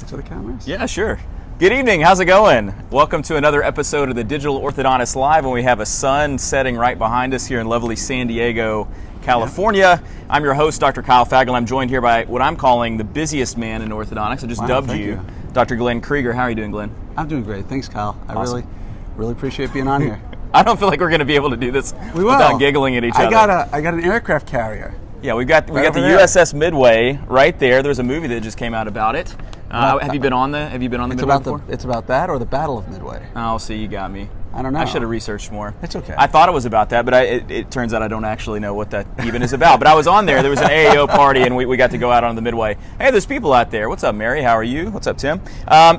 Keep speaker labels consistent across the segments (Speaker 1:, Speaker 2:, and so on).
Speaker 1: to the cameras?
Speaker 2: Yeah, sure. Good evening. How's it going? Welcome to another episode of the Digital Orthodontist Live, and we have a sun setting right behind us here in lovely San Diego, California. Yeah. I'm your host, Dr. Kyle Fagel. I'm joined here by what I'm calling the busiest man in orthodontics. I just dubbed you, Dr. Glenn Krieger. How are you doing, Glenn?
Speaker 1: I'm doing great. Thanks, Kyle. Awesome. I really appreciate being on here.
Speaker 2: I don't feel like we're going to be able to do this without giggling at each other.
Speaker 1: I got an aircraft carrier.
Speaker 2: Yeah, we got the USS Midway right there. There's a movie that just came out about it. Have you been on the Midway before?
Speaker 1: It's about that or the Battle of Midway?
Speaker 2: Oh, see, you got me.
Speaker 1: I don't know.
Speaker 2: I should have researched more.
Speaker 1: It's okay.
Speaker 2: I thought it was about that, but it turns out I don't actually know what that even is about. But I was on there. There was an AAO party, and we got to go out on the Midway. Hey, there's people out there. What's up, Mary? How are you? What's up, Tim?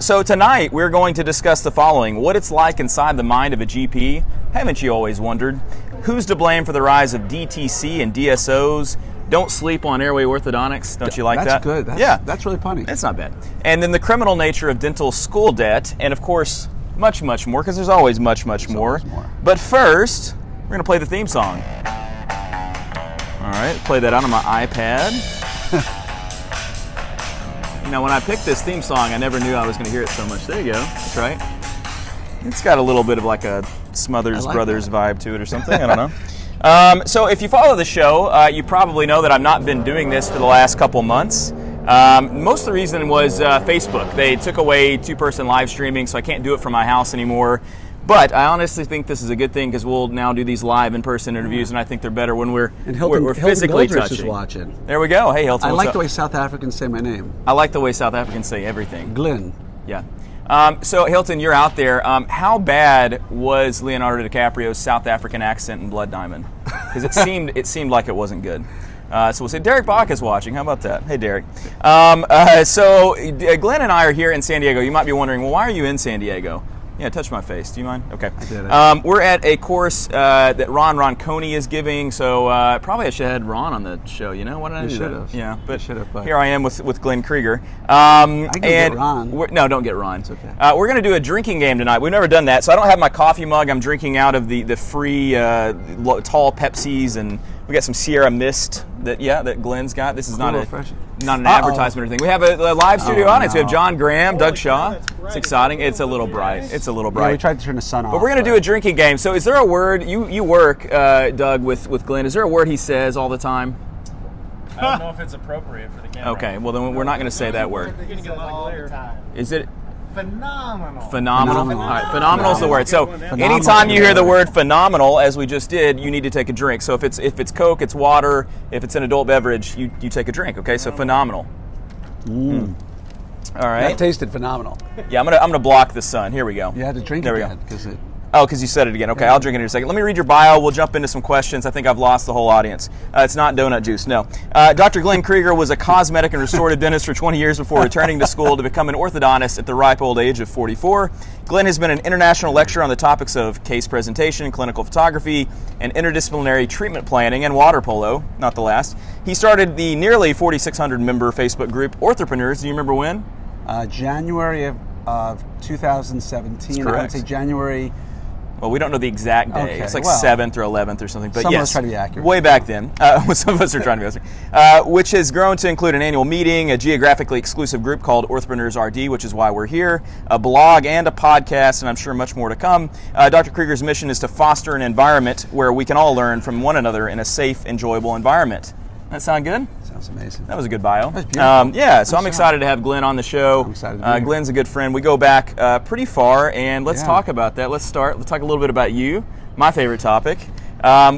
Speaker 2: So tonight, we're going to discuss the following. What it's like inside the mind of a GP. Haven't you always wondered? Who's to blame for the rise of DTC and DSOs? Don't sleep on airway orthodontics. Don't you like that?
Speaker 1: That's good. That's really funny.
Speaker 2: It's not bad. And then the criminal nature of dental school debt, and of course, much, much more, because there's always much more. But first, we're going to play the theme song. All right, play that out on my iPad. Now, when I picked this theme song, I never knew I was going to hear it so much. There you go. That's right. It's got a little bit of like a Smothers Brothers vibe to it or something. I don't know. So if you follow the show, you probably know that I've not been doing this for the last couple months. Most of the reason was Facebook. They took away two-person live streaming, so I can't do it from my house anymore. But I honestly think this is a good thing because we'll now do these live in-person interviews, and I think they're better when we're physically touching.
Speaker 1: Is watching.
Speaker 2: There we go. Hey, Hilton.
Speaker 1: I like the way South Africans say my name.
Speaker 2: I like the way South Africans say everything.
Speaker 1: Glenn.
Speaker 2: Yeah. So Hilton, you're out there. How bad was Leonardo DiCaprio's South African accent in Blood Diamond? Because it seemed like it wasn't good. So we'll say Derek Bach is watching. How about that? Hey, Derek. So Glenn and I are here in San Diego. You might be wondering, well, why are you in San Diego? Yeah, touch my face. Do you mind? Okay.
Speaker 1: I did it.
Speaker 2: We're at a course that Ron Ronconi is giving, so probably I should have had Ron on the show, you know? Why didn't I do that? Yeah, but here I am with Glenn Krieger.
Speaker 1: I can get Ron.
Speaker 2: No, don't get Ron.
Speaker 1: It's okay.
Speaker 2: We're going to do a drinking game tonight. We've never done that, so I don't have my coffee mug. I'm drinking out of the free tall Pepsis, and we got some Sierra Mist that Glenn's got. This is not an advertisement or anything. We have a live studio audience. We have John Graham, Doug Shaw. It's exciting. It's a little bright. Yeah,
Speaker 1: we tried to turn the sun off.
Speaker 2: But we're going to do a drinking game. So is there a word, you work, Doug, with Glenn, is there a word he says all the time?
Speaker 3: I don't know if it's appropriate for the camera.
Speaker 2: Okay, well then we're not going to say that word.
Speaker 3: You're going to get a lot of glare.
Speaker 2: Is it?
Speaker 3: Phenomenal.
Speaker 2: Phenomenal. All right, phenomenal is the word. So anytime you hear the word phenomenal, as we just did, you need to take a drink. So if it's Coke, it's water. If it's an adult beverage, you take a drink. Okay, so phenomenal. All right.
Speaker 1: That tasted phenomenal.
Speaker 2: Yeah, I'm gonna block the sun. Here we go.
Speaker 1: You had to drink it again because it.
Speaker 2: Oh, because you said it again. Okay, yeah. I'll drink it in a second. Let me read your bio. We'll jump into some questions. I think I've lost the whole audience. It's not donut juice, no. Dr. Glenn Krieger was a cosmetic and restorative dentist for 20 years before returning to school to become an orthodontist at the ripe old age of 44. Glenn has been an international lecturer on the topics of case presentation, clinical photography, and interdisciplinary treatment planning, and water polo, not the last. He started the nearly 4,600-member Facebook group OrthoPreneurs. Do you remember when?
Speaker 1: January of 2017. I would say January.
Speaker 2: Well, we don't know the exact day.
Speaker 1: Okay,
Speaker 2: it's like 7th or 11th or something. But
Speaker 1: some
Speaker 2: yes,
Speaker 1: of us try to be accurate.
Speaker 2: Way back then. Some of us are trying to be accurate. Which has grown to include an annual meeting, a geographically exclusive group called OrthoPreneurs RD, which is why we're here, a blog and a podcast, and I'm sure much more to come. Dr. Krieger's mission is to foster an environment where we can all learn from one another in a safe, enjoyable environment. That sound good?
Speaker 1: Sounds amazing.
Speaker 2: That was a good bio.
Speaker 1: That's beautiful.
Speaker 2: So I'm excited to have Glenn on the show.
Speaker 1: I'm excited to be here.
Speaker 2: Glenn's a good friend. We go back pretty far, and let's talk about that. Let's talk a little bit about you, my favorite topic.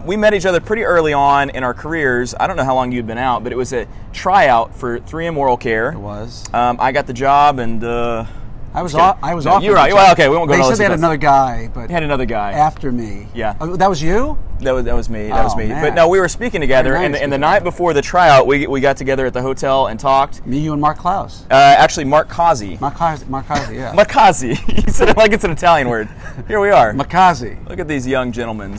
Speaker 2: We met each other pretty early on in our careers. I don't know how long you'd been out, but it was a tryout for 3M Oral Care.
Speaker 1: It was.
Speaker 2: I got the job, and
Speaker 1: I was off.
Speaker 2: You're right. Well, okay, we won't go.
Speaker 1: They said they had another guy, but
Speaker 2: had another guy
Speaker 1: after me.
Speaker 2: Yeah.
Speaker 1: Oh, that was you?
Speaker 2: That was me.
Speaker 1: Man.
Speaker 2: But no, we were speaking together, and the night before the tryout, we got together at the hotel and talked.
Speaker 1: Me, you, and Mark Klaus.
Speaker 2: Actually, Mark Kazi.
Speaker 1: Mark Kazi, yeah.
Speaker 2: Makazi. You said it like it's an Italian word. Here we are.
Speaker 1: Makazi.
Speaker 2: Look at these young gentlemen.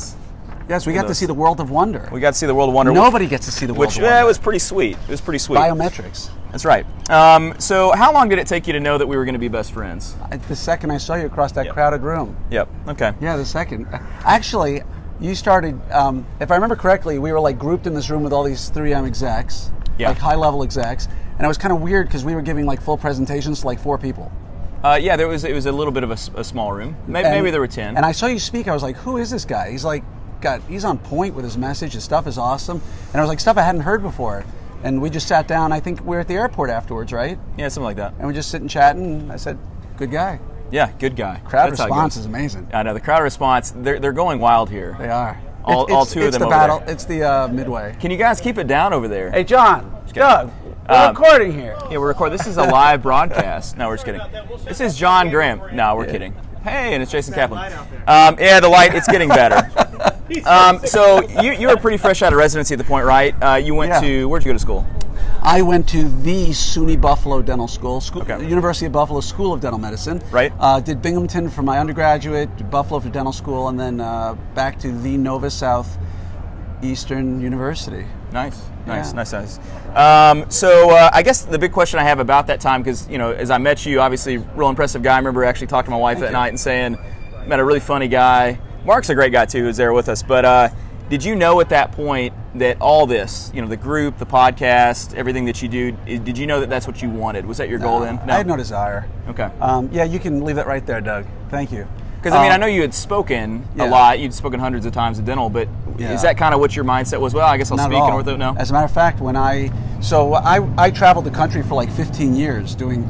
Speaker 1: Yes, we got to see the world of wonder.
Speaker 2: We got to see the world of wonder.
Speaker 1: Nobody gets to see the world of wonder.
Speaker 2: Yeah, it was pretty sweet.
Speaker 1: Biometrics.
Speaker 2: That's right. So how long did it take you to know that we were going to be best friends?
Speaker 1: The second I saw you across that crowded room.
Speaker 2: Yep. Okay.
Speaker 1: Yeah, the second. Actually, you started, if I remember correctly, we were like grouped in this room with all these 3M execs, like high-level execs, And it was kind of weird because we were giving like full presentations to like 4 people.
Speaker 2: Yeah, it was a little bit of a small room. Maybe there were 10.
Speaker 1: And I saw you speak. I was like, who is this guy? He's like, he's on point with his message. His stuff is awesome. And I was like, stuff I hadn't heard before. And we just sat down. I think we were at the airport afterwards, right?
Speaker 2: Yeah, something like that.
Speaker 1: And we just sitting chatting. And I said, good guy.
Speaker 2: Yeah, good guy.
Speaker 1: Crowd response is amazing.
Speaker 2: I know the crowd response. They're going wild here.
Speaker 1: They are.
Speaker 2: All 2 of them.
Speaker 1: It's the battle. It's the midway.
Speaker 2: Can you guys keep it down over there?
Speaker 1: Hey, John. Doug. We're recording here.
Speaker 2: Yeah, we're recording. This is a live broadcast. No, we're just kidding. This is John Graham. No, we're kidding. Hey, and it's Jason Kaplan. Yeah, the light. It's getting better. So you were pretty fresh out of residency at the point, right? You went to, where'd you go to school?
Speaker 1: I went to the SUNY Buffalo Dental School,
Speaker 2: Okay.
Speaker 1: University of Buffalo School of Dental Medicine.
Speaker 2: Right.
Speaker 1: Did Binghamton for my undergraduate, did Buffalo for dental school, and then back to the Nova Southeastern University.
Speaker 2: Nice.
Speaker 1: Yeah.
Speaker 2: So I guess the big question I have about that time, because as I met you, obviously real impressive guy. I remember actually talking to my wife that night and saying, met a really funny guy. Mark's a great guy too, who's there with us. But did you know at that point that all this, the group, the podcast, everything that you do, did you know that that's what you wanted? Was that your goal then? No?
Speaker 1: I had no desire.
Speaker 2: Okay.
Speaker 1: Yeah, you can leave that right there, Doug. Thank you.
Speaker 2: Because I know you had spoken a lot. You'd spoken hundreds of times at dental, but is that kind of what your mindset was? Well, I guess I'll speak in ortho. No.
Speaker 1: As a matter of fact, when I traveled the country for like 15 years doing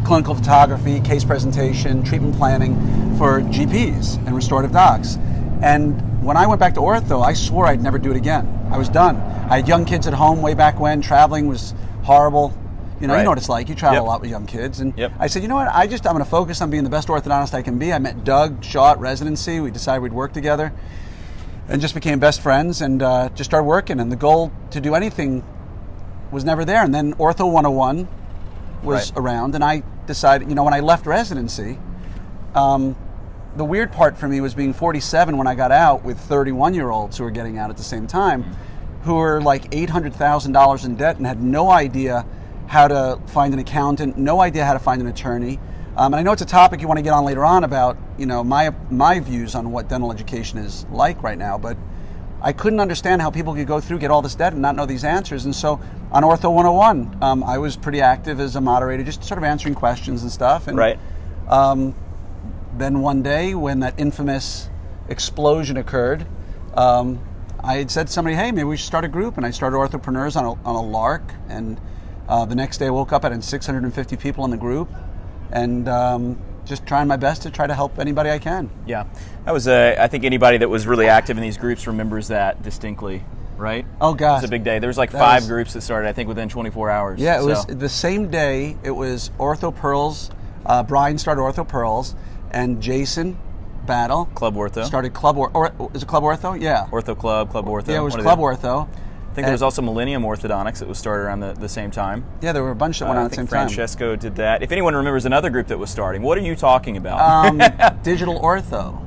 Speaker 1: clinical photography, case presentation, treatment planning for GPs and restorative docs. And when I went back to ortho, I swore I'd never do it again. I was done. I had young kids at home way back when. Traveling was horrible. You know what it's like. You travel a lot with young kids. And I said, you know what? I'm going to focus on being the best orthodontist I can be. I met Doug Shaw at residency. We decided we'd work together and just became best friends and just started working. And the goal to do anything was never there. And then Ortho 101 was around. And I decided, when I left residency, the weird part for me was being 47 when I got out with 31-year-olds who were getting out at the same time, who were like $800,000 in debt and had no idea how to find an accountant, no idea how to find an attorney. And I know it's a topic you want to get on later on about, my views on what dental education is like right now, but I couldn't understand how people could go through, get all this debt and not know these answers. And so on Ortho 101, I was pretty active as a moderator, just sort of answering questions and stuff. And, then one day when that infamous explosion occurred, I had said to somebody, hey, maybe we should start a group. And I started OrthoPreneurs on a lark. And the next day I woke up, I had 650 people in the group. And just trying my best to try to help anybody I can.
Speaker 2: Yeah. That was, I think anybody that was really active in these groups remembers that distinctly, right?
Speaker 1: Oh, gosh.
Speaker 2: It was a big day. There was like 5 groups that started, I think, within 24 hours.
Speaker 1: Yeah, it was the same day. It was Ortho Pearls. Brian started Ortho Pearls. And Jason Battle
Speaker 2: Club Ortho
Speaker 1: started Club Ortho. Is it Club Ortho? Yeah.
Speaker 2: Ortho Club Ortho.
Speaker 1: Yeah, it was Club Ortho.
Speaker 2: I think there was also Millennium Orthodontics that was started around the same time.
Speaker 1: Yeah, there were a bunch that went on at the same time.
Speaker 2: Francesco did that. If anyone remembers another group that was starting, what are you talking about?
Speaker 1: Digital Ortho.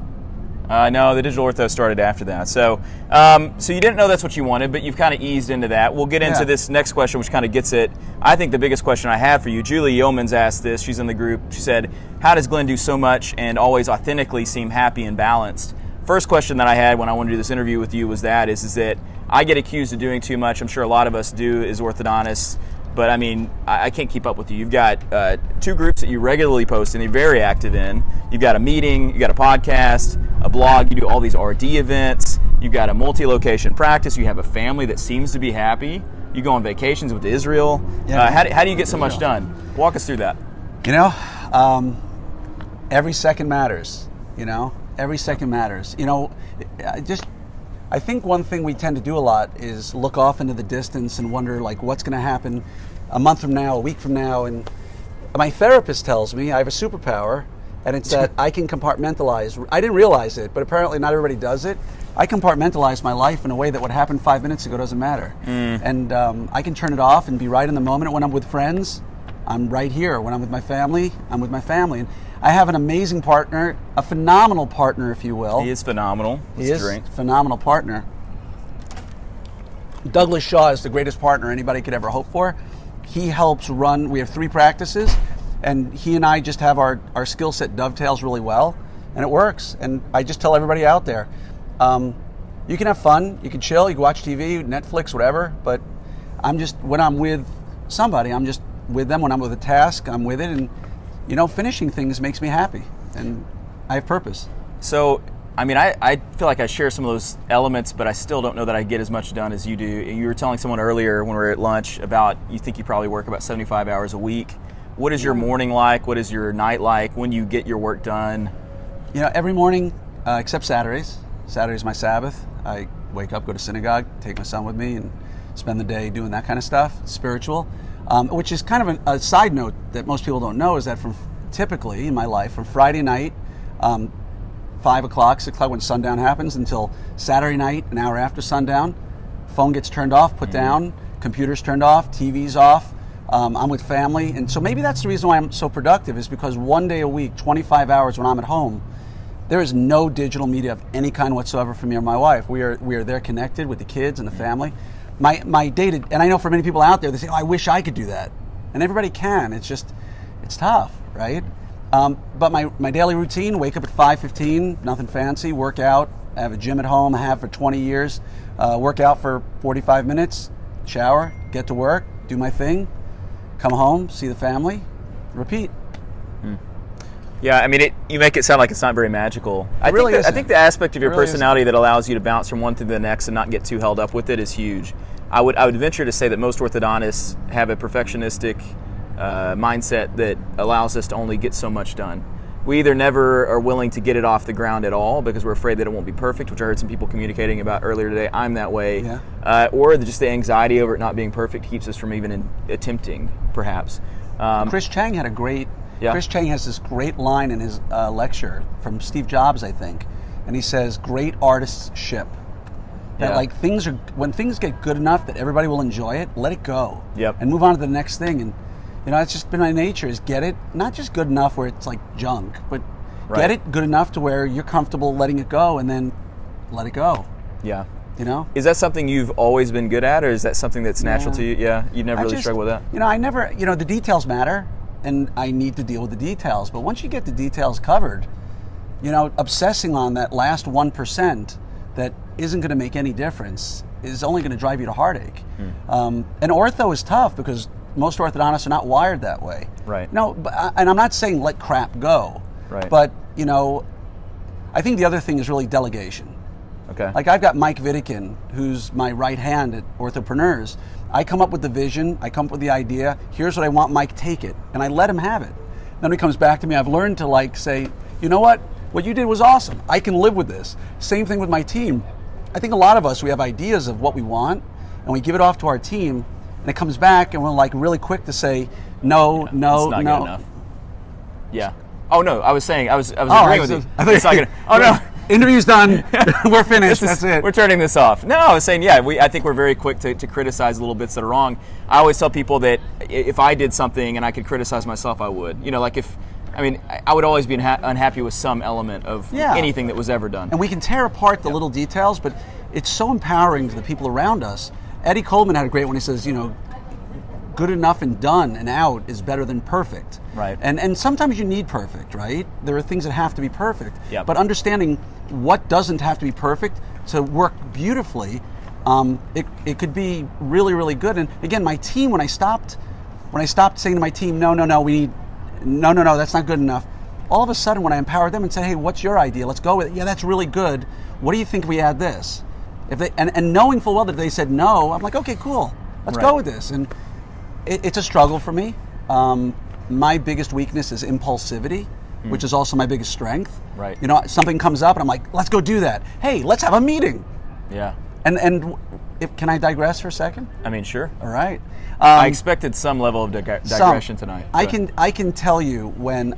Speaker 2: No, the Digital Ortho started after that. So you didn't know that's what you wanted, but you've kind of eased into that. We'll get into this next question, which kind of gets it. I think the biggest question I have for you, Julie Yeomans asked this. She's in the group. She said, how does Glenn do so much and always authentically seem happy and balanced? First question that I had when I wanted to do this interview with you was that I get accused of doing too much. I'm sure a lot of us do as orthodontists. But I mean, I can't keep up with you. You've got 2 groups that you regularly post and you're very active in. You've got a meeting, you've got a podcast, a blog, you do all these RD events, you've got a multi-location practice, you have a family that seems to be happy, you go on vacations with Israel. How do you get so much done? Walk us through that.
Speaker 1: Every second matters, every second matters. I think one thing we tend to do a lot is look off into the distance and wonder like what's going to happen a month from now, a week from now. And my therapist tells me I have a superpower, and it's that I can compartmentalize. I didn't realize it, but apparently not everybody does it. I compartmentalize my life in a way that what happened 5 minutes ago doesn't matter. And I can turn it off and be right in the moment. When I'm with friends, I'm right here. When I'm with my family, I'm with my family. And I have an amazing partner, a phenomenal partner, if you will.
Speaker 2: He is phenomenal.
Speaker 1: He is a phenomenal partner. Douglas Shaw is the greatest partner anybody could ever hope for. He helps run, we have 3 practices, and he and I just have our skill set dovetails really well, and it works. And I just tell everybody out there, you can have fun, you can chill, you can watch TV, Netflix, whatever, but when I'm with somebody. I'm just with them when I'm with a task. I'm with it, and finishing things makes me happy, and I have purpose.
Speaker 2: So, I mean, I feel like I share some of those elements, but I still don't know that I get as much done as you do. You were telling someone earlier when we were at lunch about you think you probably work about 75 hours a week. What is your morning like? What is your night like? When you get your work done?
Speaker 1: Every morning, except Saturdays. Saturday's my Sabbath. I wake up, go to synagogue, take my son with me, and spend the day doing that kind of stuff. It's spiritual, which is kind of a side note that most people don't know is that typically in my life, from Friday night, 5 o'clock, 6 o'clock when sundown happens until Saturday night, an hour after sundown, phone gets turned off, put down, computer's turned off, TV's off, I'm with family. And so maybe that's the reason why I'm so productive is because one day a week, 25 hours when I'm at home, there is no digital media of any kind whatsoever for me or my wife. We are there connected with the kids and the family. My day-to-day, and I know for many people out there, they say, I wish I could do that. And everybody can, it's tough, right? But my daily routine, wake up at 5:15, nothing fancy, work out. I have a gym at home, I have for 20 years. Work out for 45 minutes, shower, get to work, do my thing, come home, see the family, repeat.
Speaker 2: Yeah, I mean, you make it sound like it's not very magical. I think the aspect of your personality that allows you to bounce from one thing to the next and not get too held up with it is huge. I would venture to say that most orthodontists have a perfectionistic mindset that allows us to only get so much done. We either never are willing to get it off the ground at all because we're afraid that it won't be perfect, which I heard some people communicating about earlier today. I'm that way. Yeah. Or just the anxiety over it not being perfect keeps us from even attempting, perhaps.
Speaker 1: Chris Chang had Chris Chang has this great line in his lecture from Steve Jobs, I think, and he says, "Great artists ship." That when things get good enough that everybody will enjoy it, let it go.
Speaker 2: Yep.
Speaker 1: And move on to the next thing. And it's just been my nature is get it, not just good enough where it's like junk, but get it good enough to where you're comfortable letting it go and then let it go.
Speaker 2: Yeah. Is that something you've always been good at, or is that something that's natural to you? Yeah. You never really struggled with that?
Speaker 1: I never, the details matter and I need to deal with the details. But once you get the details covered, obsessing on that last 1% that isn't going to make any difference is only going to drive you to heartache. And ortho is tough because most orthodontists are not wired that way.
Speaker 2: Right.
Speaker 1: No, and I'm not saying let crap go.
Speaker 2: Right.
Speaker 1: But, I think the other thing is really delegation.
Speaker 2: Okay.
Speaker 1: Like I've got Mike Vidikin, who's my right hand at OrthoPreneurs. I come up with the vision, I come up with the idea, here's what I want, Mike, take it. And I let him have it. Then when he comes back to me, I've learned to say, you know what you did was awesome. I can live with this. Same thing with my team. I think a lot of us, we have ideas of what we want, and we give it off to our team, and it comes back, and we're really quick to say, no,
Speaker 2: it's not good enough. Yeah. Oh no, I was agreeing with you. It's not good. Oh no.
Speaker 1: Interview's done. We're finished. That's it.
Speaker 2: We're turning this off. No, I was saying, I think we're very quick to criticize little bits that are wrong. I always tell people that if I did something and I could criticize myself, I would. I would always be unhappy with some element of anything that was ever done.
Speaker 1: And we can tear apart the little details, but it's so empowering to the people around us. Eddie Coleman had a great one. He says, good enough and done and out is better than perfect.
Speaker 2: Right.
Speaker 1: And sometimes you need perfect, right? There are things that have to be perfect.
Speaker 2: Yep.
Speaker 1: But understanding what doesn't have to be perfect to work beautifully, it could be really, really good. And again, my team, when I stopped saying to my team, no, that's not good enough. All of a sudden, when I empowered them and said, hey, what's your idea? Let's go with it. Yeah, that's really good. What do you think if we add this? And knowing full well that if they said no, I'm like, okay, cool. Let's go with this. And it's a struggle for me. My biggest weakness is impulsivity, which is also my biggest strength.
Speaker 2: Right.
Speaker 1: Something comes up and I'm like, let's go do that. Hey, let's have a meeting.
Speaker 2: Yeah.
Speaker 1: And can I digress for a second?
Speaker 2: I mean, sure.
Speaker 1: All right.
Speaker 2: I expected some level of digression tonight.
Speaker 1: I can tell you when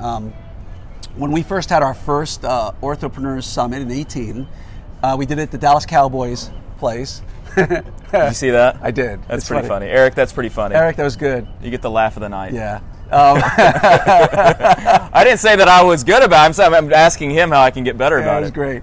Speaker 1: we first had our first OrthoPreneurs Summit in 2018, we did it at the Dallas Cowboys place.
Speaker 2: Did you see that?
Speaker 1: I did.
Speaker 2: That's pretty funny. Eric, that's pretty funny.
Speaker 1: Eric, that was good.
Speaker 2: You get the laugh of the night.
Speaker 1: Yeah.
Speaker 2: I didn't say that I was good about it. I'm asking him how I can get better about it.
Speaker 1: It was great.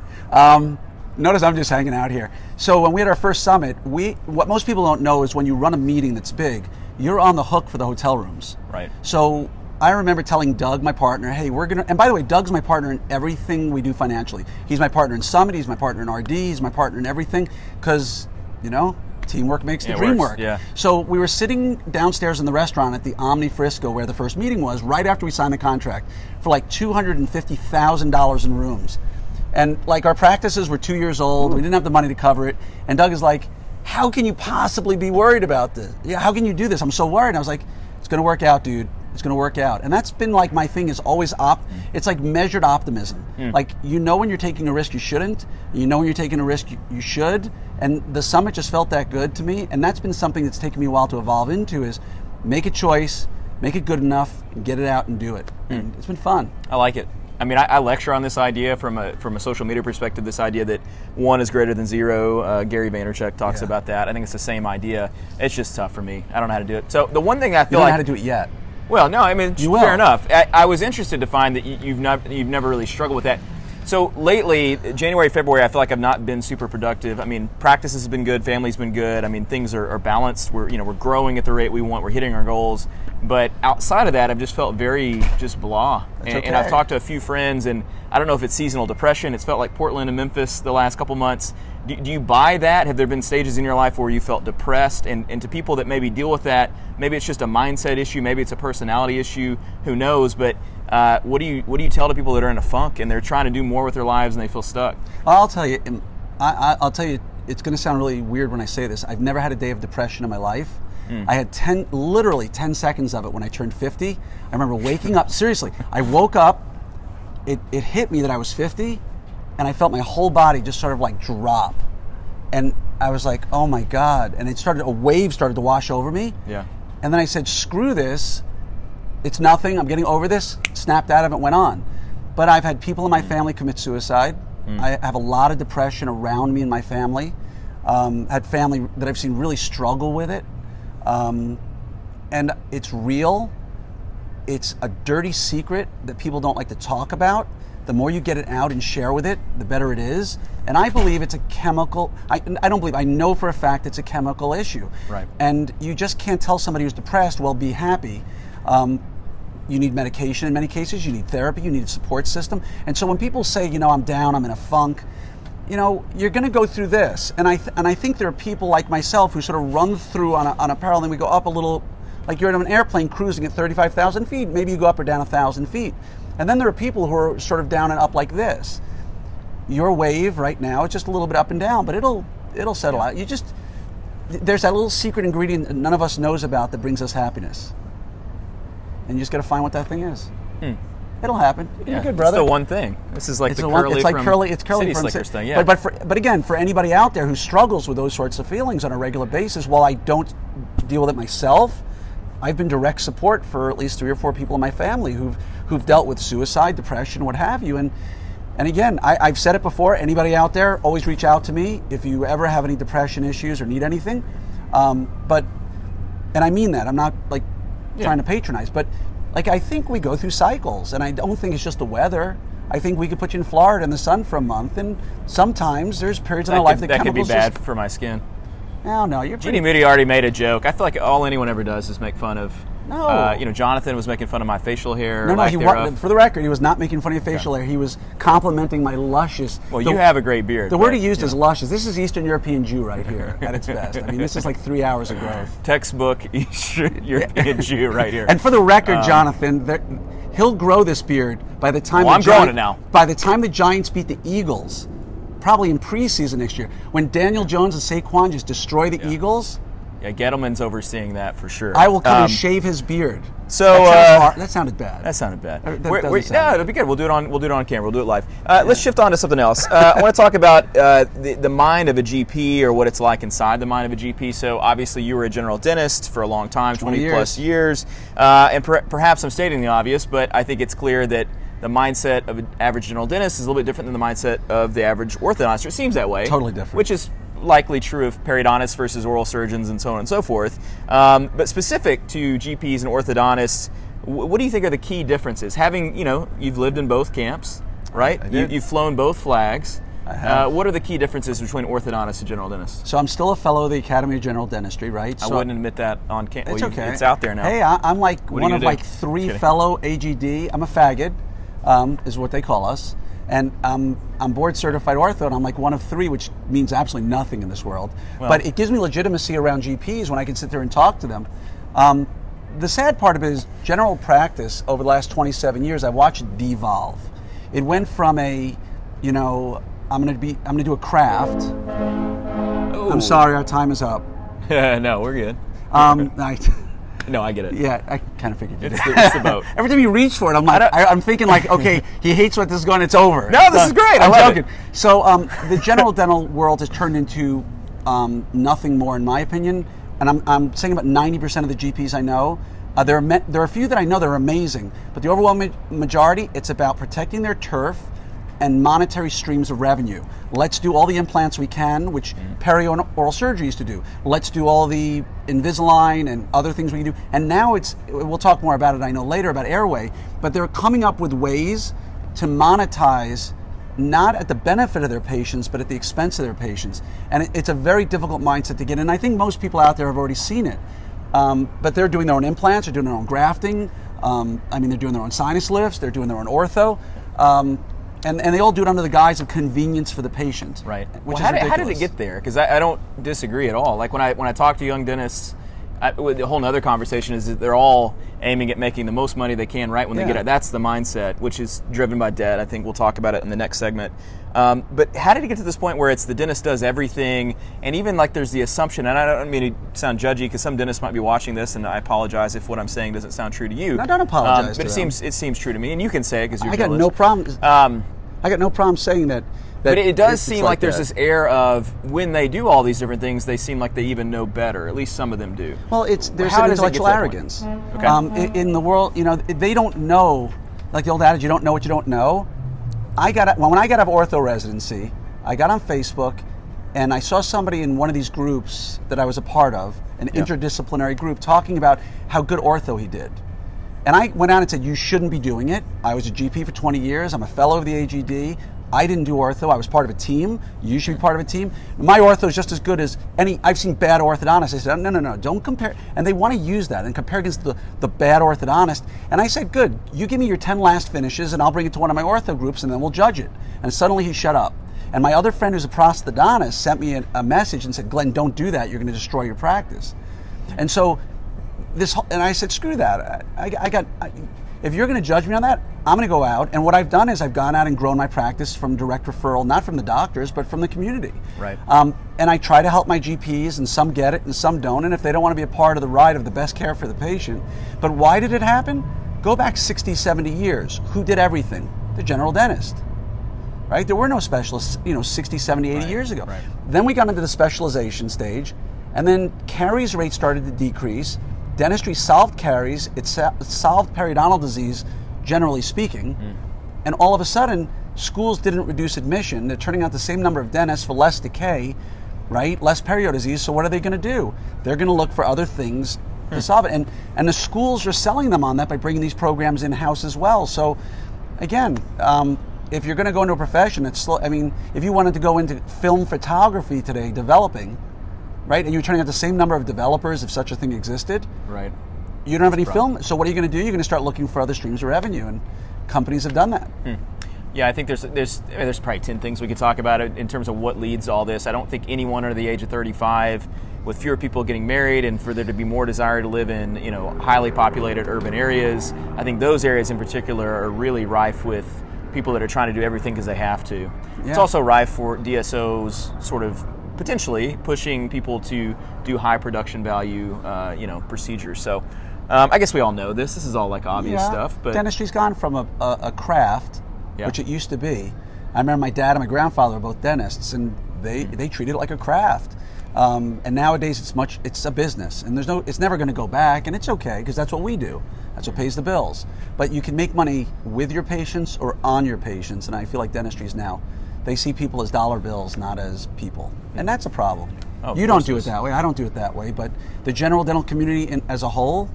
Speaker 1: Notice I'm just hanging out here. So when we had our first summit, what most people don't know is when you run a meeting that's big, you're on the hook for the hotel rooms.
Speaker 2: Right.
Speaker 1: So I remember telling Doug, my partner, hey, and by the way, Doug's my partner in everything we do financially. He's my partner in Summit, he's my partner in RD, he's my partner in everything, because, teamwork makes the
Speaker 2: It
Speaker 1: dream
Speaker 2: works,
Speaker 1: work.
Speaker 2: yeah.
Speaker 1: So we were sitting downstairs in the restaurant at the Omni Frisco where the first meeting was, right after we signed the contract, for like $250,000 in rooms. And like our practices were 2 years old, we didn't have the money to cover it. And Doug is like, how can you possibly be worried about this? Yeah, how can you do this? I'm so worried. And I was like, it's going to work out, dude. It's going to work out. And that's been like my thing is always it's like measured optimism. Like, you know when you're taking a risk you shouldn't. You know when you're taking a risk you should. And the summit just felt that good to me. And that's been something that's taken me a while to evolve into is make a choice, make it good enough, get it out and do it. And it's been fun.
Speaker 2: I like it. I mean, I lecture on this idea from a social media perspective, this idea that 1 is greater than 0. Gary Vaynerchuk talks about that. I think it's the same idea. It's just tough for me. I don't know how to do it. So the one thing I feel
Speaker 1: You don't know how to do it yet.
Speaker 2: Well, no, I mean,
Speaker 1: You will.
Speaker 2: fair enough. I was interested to find that you've never really struggled with that. So lately, January, February, I feel like I've not been super productive. I mean, practice has been good, family's been good. I mean, things are balanced. We're growing at the rate we want. We're hitting our goals. But outside of that, I've just felt very just blah. And I've talked to a few friends, and I don't know if it's seasonal depression. It's felt like Portland and Memphis the last couple months. Do you buy that? Have there been stages in your life where you felt depressed? And to people that maybe deal with that, maybe it's just a mindset issue, maybe it's a personality issue, who knows? But what do you tell to people that are in a funk and they're trying to do more with their lives and they feel stuck?
Speaker 1: I'll tell you, I'll tell you, it's going to sound really weird when I say this. I've never had a day of depression in my life. I had literally 10 seconds of it when I turned 50. I remember waking up, seriously, I woke up, it hit me that I was 50, and I felt my whole body just sort of like drop. And I was like, oh my God. And a wave started to wash over me.
Speaker 2: Yeah.
Speaker 1: And then I said, screw this. It's nothing. I'm getting over this. Snapped out of it, went on. But I've had people in my family commit suicide. I have a lot of depression around me in my family. Had family that I've seen really struggle with it. And it's real. It's a dirty secret that people don't like to talk about. The more you get it out and share with it, the better it is. And I believe it's a chemical, I know for a fact it's a chemical issue.
Speaker 2: Right.
Speaker 1: And you just can't tell somebody who's depressed, well, be happy. You need medication in many cases, you need therapy, you need a support system. And so when people say, I'm down, I'm in a funk, you're going to go through this. And I think there are people like myself who sort of run through on a parallel, and we go up a little, like you're in an airplane cruising at 35,000 feet, maybe you go up or down 1,000 feet. And then there are people who are sort of down and up like this. Your wave right now, it's just a little bit up and down, but it'll settle out. There's that little secret ingredient that none of us knows about that brings us happiness. And you just got to find what that thing is. It'll happen. You're good, brother.
Speaker 2: It's the one thing. This is like
Speaker 1: It's
Speaker 2: the
Speaker 1: the one-
Speaker 2: curly
Speaker 1: it's like
Speaker 2: from
Speaker 1: curly. It's curly
Speaker 2: City
Speaker 1: from
Speaker 2: Slickers thing. Yeah.
Speaker 1: But again, for anybody out there who struggles with those sorts of feelings on a regular basis, while I don't deal with it myself, I've been direct support for at least 3 or 4 people in my family who've dealt with suicide, depression, what have you. And again, I've said it before. Anybody out there, always reach out to me if you ever have any depression issues or need anything. And I mean that. I'm not like trying to patronize, but like I think we go through cycles, and I don't think it's just the weather. I think we could put you in Florida in the sun for a month, and sometimes there's periods in our life that
Speaker 2: could be
Speaker 1: chemicals
Speaker 2: bad
Speaker 1: just,
Speaker 2: for my skin.
Speaker 1: No, you're
Speaker 2: Jeannie
Speaker 1: pretty.
Speaker 2: Moody already made a joke. I feel like all anyone ever does is make fun of.
Speaker 1: No.
Speaker 2: Jonathan was making fun of my facial hair.
Speaker 1: No, for the record, he was not making fun of your facial hair. He was complimenting my luscious.
Speaker 2: Well, you have a great beard.
Speaker 1: The word he used is luscious. This is Eastern European Jew right here at its best. I mean, this is like 3 hours of growth.
Speaker 2: Textbook Eastern European Jew right here.
Speaker 1: And for the record, Jonathan, he'll grow this beard by the time.
Speaker 2: I'm growing it now.
Speaker 1: By the time the Giants beat the Eagles, probably in preseason next year, when Daniel Jones and Saquon just destroy the Eagles.
Speaker 2: Yeah, Gettleman's overseeing that for sure.
Speaker 1: I will come and shave his beard.
Speaker 2: So
Speaker 1: that sounded bad.
Speaker 2: That sounded bad.
Speaker 1: No,
Speaker 2: it'll be good. We'll do it on camera. We'll do it live. Let's shift on to something else. I want to talk about the mind of a GP, or what it's like inside the mind of a GP. So obviously you were a general dentist for a long time, 20 plus years, and perhaps I'm stating the obvious, but I think it's clear that the mindset of an average general dentist is a little bit different than the mindset of the average orthodontist. It seems that way.
Speaker 1: Totally different.
Speaker 2: Which is likely true of periodontists versus oral surgeons and so on and so forth. But specific to GPs and orthodontists, what do you think are the key differences? Having, you've lived in both camps, right? You've flown both flags.
Speaker 1: I have.
Speaker 2: What are the key differences between orthodontists and general dentists?
Speaker 1: So I'm still a fellow of the Academy of General Dentistry, right?
Speaker 2: I wouldn't admit that on camera.
Speaker 1: It's okay.
Speaker 2: It's out there now.
Speaker 1: Hey, I'm like
Speaker 2: What
Speaker 1: one
Speaker 2: are you
Speaker 1: of
Speaker 2: gonna
Speaker 1: like
Speaker 2: do?
Speaker 1: 3 fellow AGD. I'm a faggot, is what they call us. And I'm board certified ortho, and I'm like one of 3, which means absolutely nothing in this world.
Speaker 2: Well,
Speaker 1: but it gives me legitimacy around GPs when I can sit there and talk to them. The sad part of it is general practice over the last 27 years, I've watched it devolve. It went from I'm going to do a craft.
Speaker 2: Oh.
Speaker 1: I'm sorry, our time is up.
Speaker 2: No, we're good. No, I get it.
Speaker 1: Yeah, I kind of figured
Speaker 2: it's the boat.
Speaker 1: Every time you reach for it, I'm thinking like, okay, he hates what this is going. It's over.
Speaker 2: No, this is great.
Speaker 1: I'm
Speaker 2: love
Speaker 1: joking.
Speaker 2: it.
Speaker 1: So the general dental world has turned into nothing more, in my opinion. And I'm saying about 90% of the GPs I know. There are a few that I know that are amazing, but the overwhelming majority, it's about protecting their turf and monetary streams of revenue. Let's do all the implants we can, which peri-oral surgery used to do. Let's do all the Invisalign and other things we can do. And now we'll talk more about it, I know, later, about airway, but they're coming up with ways to monetize not at the benefit of their patients, but at the expense of their patients. And it's a very difficult mindset to get in. I think most people out there have already seen it. But they're doing their own implants, they're doing their own grafting. They're doing their own sinus lifts, they're doing their own ortho. And they all do it under the guise of convenience for the patient.
Speaker 2: Right.
Speaker 1: Which
Speaker 2: how
Speaker 1: is
Speaker 2: did
Speaker 1: ridiculous.
Speaker 2: it get there? Because I don't disagree at all. Like when I talk to young dentists, the whole other conversation is that they're all aiming at making the most money they can right when they get it. That's the mindset, which is driven by debt. I think we'll talk about it in the next segment. But how did it get to this point where it's the dentist does everything, and even like there's the assumption, and I don't mean to sound judgy because some dentists might be watching this, and I apologize if what I'm saying doesn't sound true to you.
Speaker 1: No, don't apologize.
Speaker 2: But it seems true to me, and you can say it because you're
Speaker 1: I got
Speaker 2: jealous.
Speaker 1: no problem. I got no problem saying that.
Speaker 2: But it does seem like there's
Speaker 1: that.
Speaker 2: this air of when they do all these different things, they seem like they even know better. At least some of them do.
Speaker 1: Well, there's
Speaker 2: How
Speaker 1: an
Speaker 2: does it get to
Speaker 1: intellectual
Speaker 2: that
Speaker 1: arrogance.
Speaker 2: point? Okay.
Speaker 1: In the world, they don't know, like the old adage, you don't know what you don't know. When I got out of ortho residency, I got on Facebook, and I saw somebody in one of these groups that I was a part of, an interdisciplinary group, talking about how good ortho he did. And I went out and said, you shouldn't be doing it. I was a GP for 20 years. I'm a fellow of the AGD. I didn't do ortho. I was part of a team. You should be part of a team. My ortho is just as good as any. I've seen bad orthodontists. I said, no, don't compare. And they want to use that and compare against the bad orthodontist. And I said, good, you give me your 10 last finishes and I'll bring it to one of my ortho groups and then we'll judge it. And suddenly he shut up. And my other friend who's a prosthodontist sent me a message and said, Glenn, don't do that. You're going to destroy your practice. And so and I said, screw that. If you're going to judge me on that, I'm going to go out. And what I've done is I've gone out and grown my practice from direct referral, not from the doctors, but from the community.
Speaker 2: Right.
Speaker 1: And I try to help my GPs, and some get it and some don't. And if they don't want to be a part of the ride of the best care for the patient. But why did it happen? Go back 60, 70 years. Who did everything? The general dentist. Right? There were no specialists, 60, 70, 80 years ago.
Speaker 2: Right.
Speaker 1: Then we got into the specialization stage, and then caries rates started to decrease. Dentistry solved caries, it solved periodontal disease, generally speaking, and all of a sudden, schools didn't reduce admission. They're turning out the same number of dentists for less decay, right? Less perio disease, so what are they going to do? They're going to look for other things to solve it. And the schools are selling them on that by bringing these programs in-house as well. So, again, if you're going to go into a profession, if you wanted to go into film photography today, developing, right, and you're turning out the same number of developers if such a thing existed.
Speaker 2: Right.
Speaker 1: You don't have any film, so what are you going to do? You're going to start looking for other streams of revenue, and companies have done that.
Speaker 2: Yeah, I think there's probably 10 things we could talk about in terms of what leads all this. I don't think anyone under the age of 35, with fewer people getting married and for there to be more desire to live in highly populated urban areas, I think those areas in particular are really rife with people that are trying to do everything because they have to. Yeah. It's also rife for DSOs sort of potentially pushing people to do high production value, procedures. So, I guess we all know this. This is all like obvious stuff. But
Speaker 1: dentistry's gone from a craft, which it used to be. I remember my dad and my grandfather were both dentists, and they treated it like a craft. And nowadays it's a business, and it's never going to go back, and it's okay because that's what we do. That's what pays the bills. But you can make money with your patients or on your patients, and I feel like dentistry's now. They see people as dollar bills, not as people. And that's a problem. You don't do it that way. I don't do it that way. But the general dental community as a whole,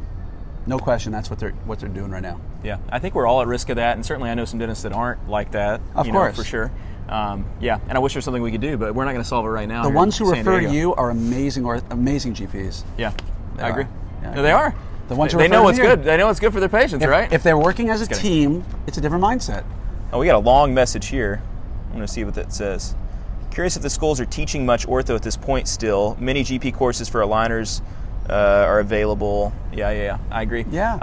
Speaker 1: no question, that's what they're doing right now. Yeah,
Speaker 2: I think we're all at risk of that. And certainly I know some dentists that aren't like that.
Speaker 1: Of course.
Speaker 2: For sure. And I wish there's something we could do, but we're not going to solve it right now.
Speaker 1: The ones who refer to you are amazing GPs.
Speaker 2: Yeah, I agree.
Speaker 1: Yeah,
Speaker 2: no, they are.
Speaker 1: The ones who
Speaker 2: they know what's
Speaker 1: good.
Speaker 2: They know what's good for their patients, right?
Speaker 1: If they're working as a team, it's a different mindset.
Speaker 2: Oh, we got a long message here. I'm going to see what that says. Curious if the schools are teaching much ortho at this point still. Many GP courses for aligners are available. Yeah, I agree.
Speaker 1: Yeah.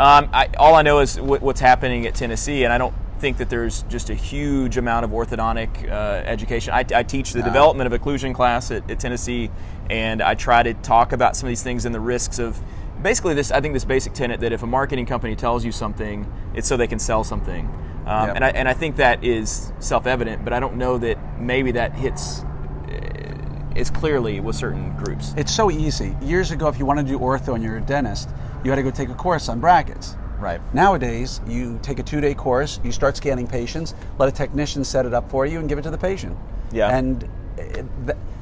Speaker 2: All I know is what's happening at Tennessee, and I don't think that there's just a huge amount of orthodontic education. I teach the development of occlusion class at Tennessee, and I try to talk about some of these things and the risks of basically this. I think this basic tenet that if a marketing company tells you something, it's so they can sell something. And I think that is self-evident, but I don't know that maybe that hits as clearly with certain groups.
Speaker 1: It's so easy. Years ago, if you wanted to do ortho and you're a dentist, you had to go take a course on brackets.
Speaker 2: Right.
Speaker 1: Nowadays, you take a 2-day course, you start scanning patients, let a technician set it up for you, and give it to the patient.
Speaker 2: Yeah.
Speaker 1: And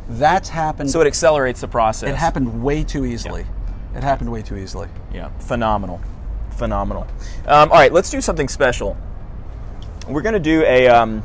Speaker 1: that's happened.
Speaker 2: So it accelerates the process.
Speaker 1: It happened way too easily.
Speaker 2: Yeah.
Speaker 1: It happened way too easily.
Speaker 2: Yeah. Phenomenal. All right, let's do something special. We're going to do a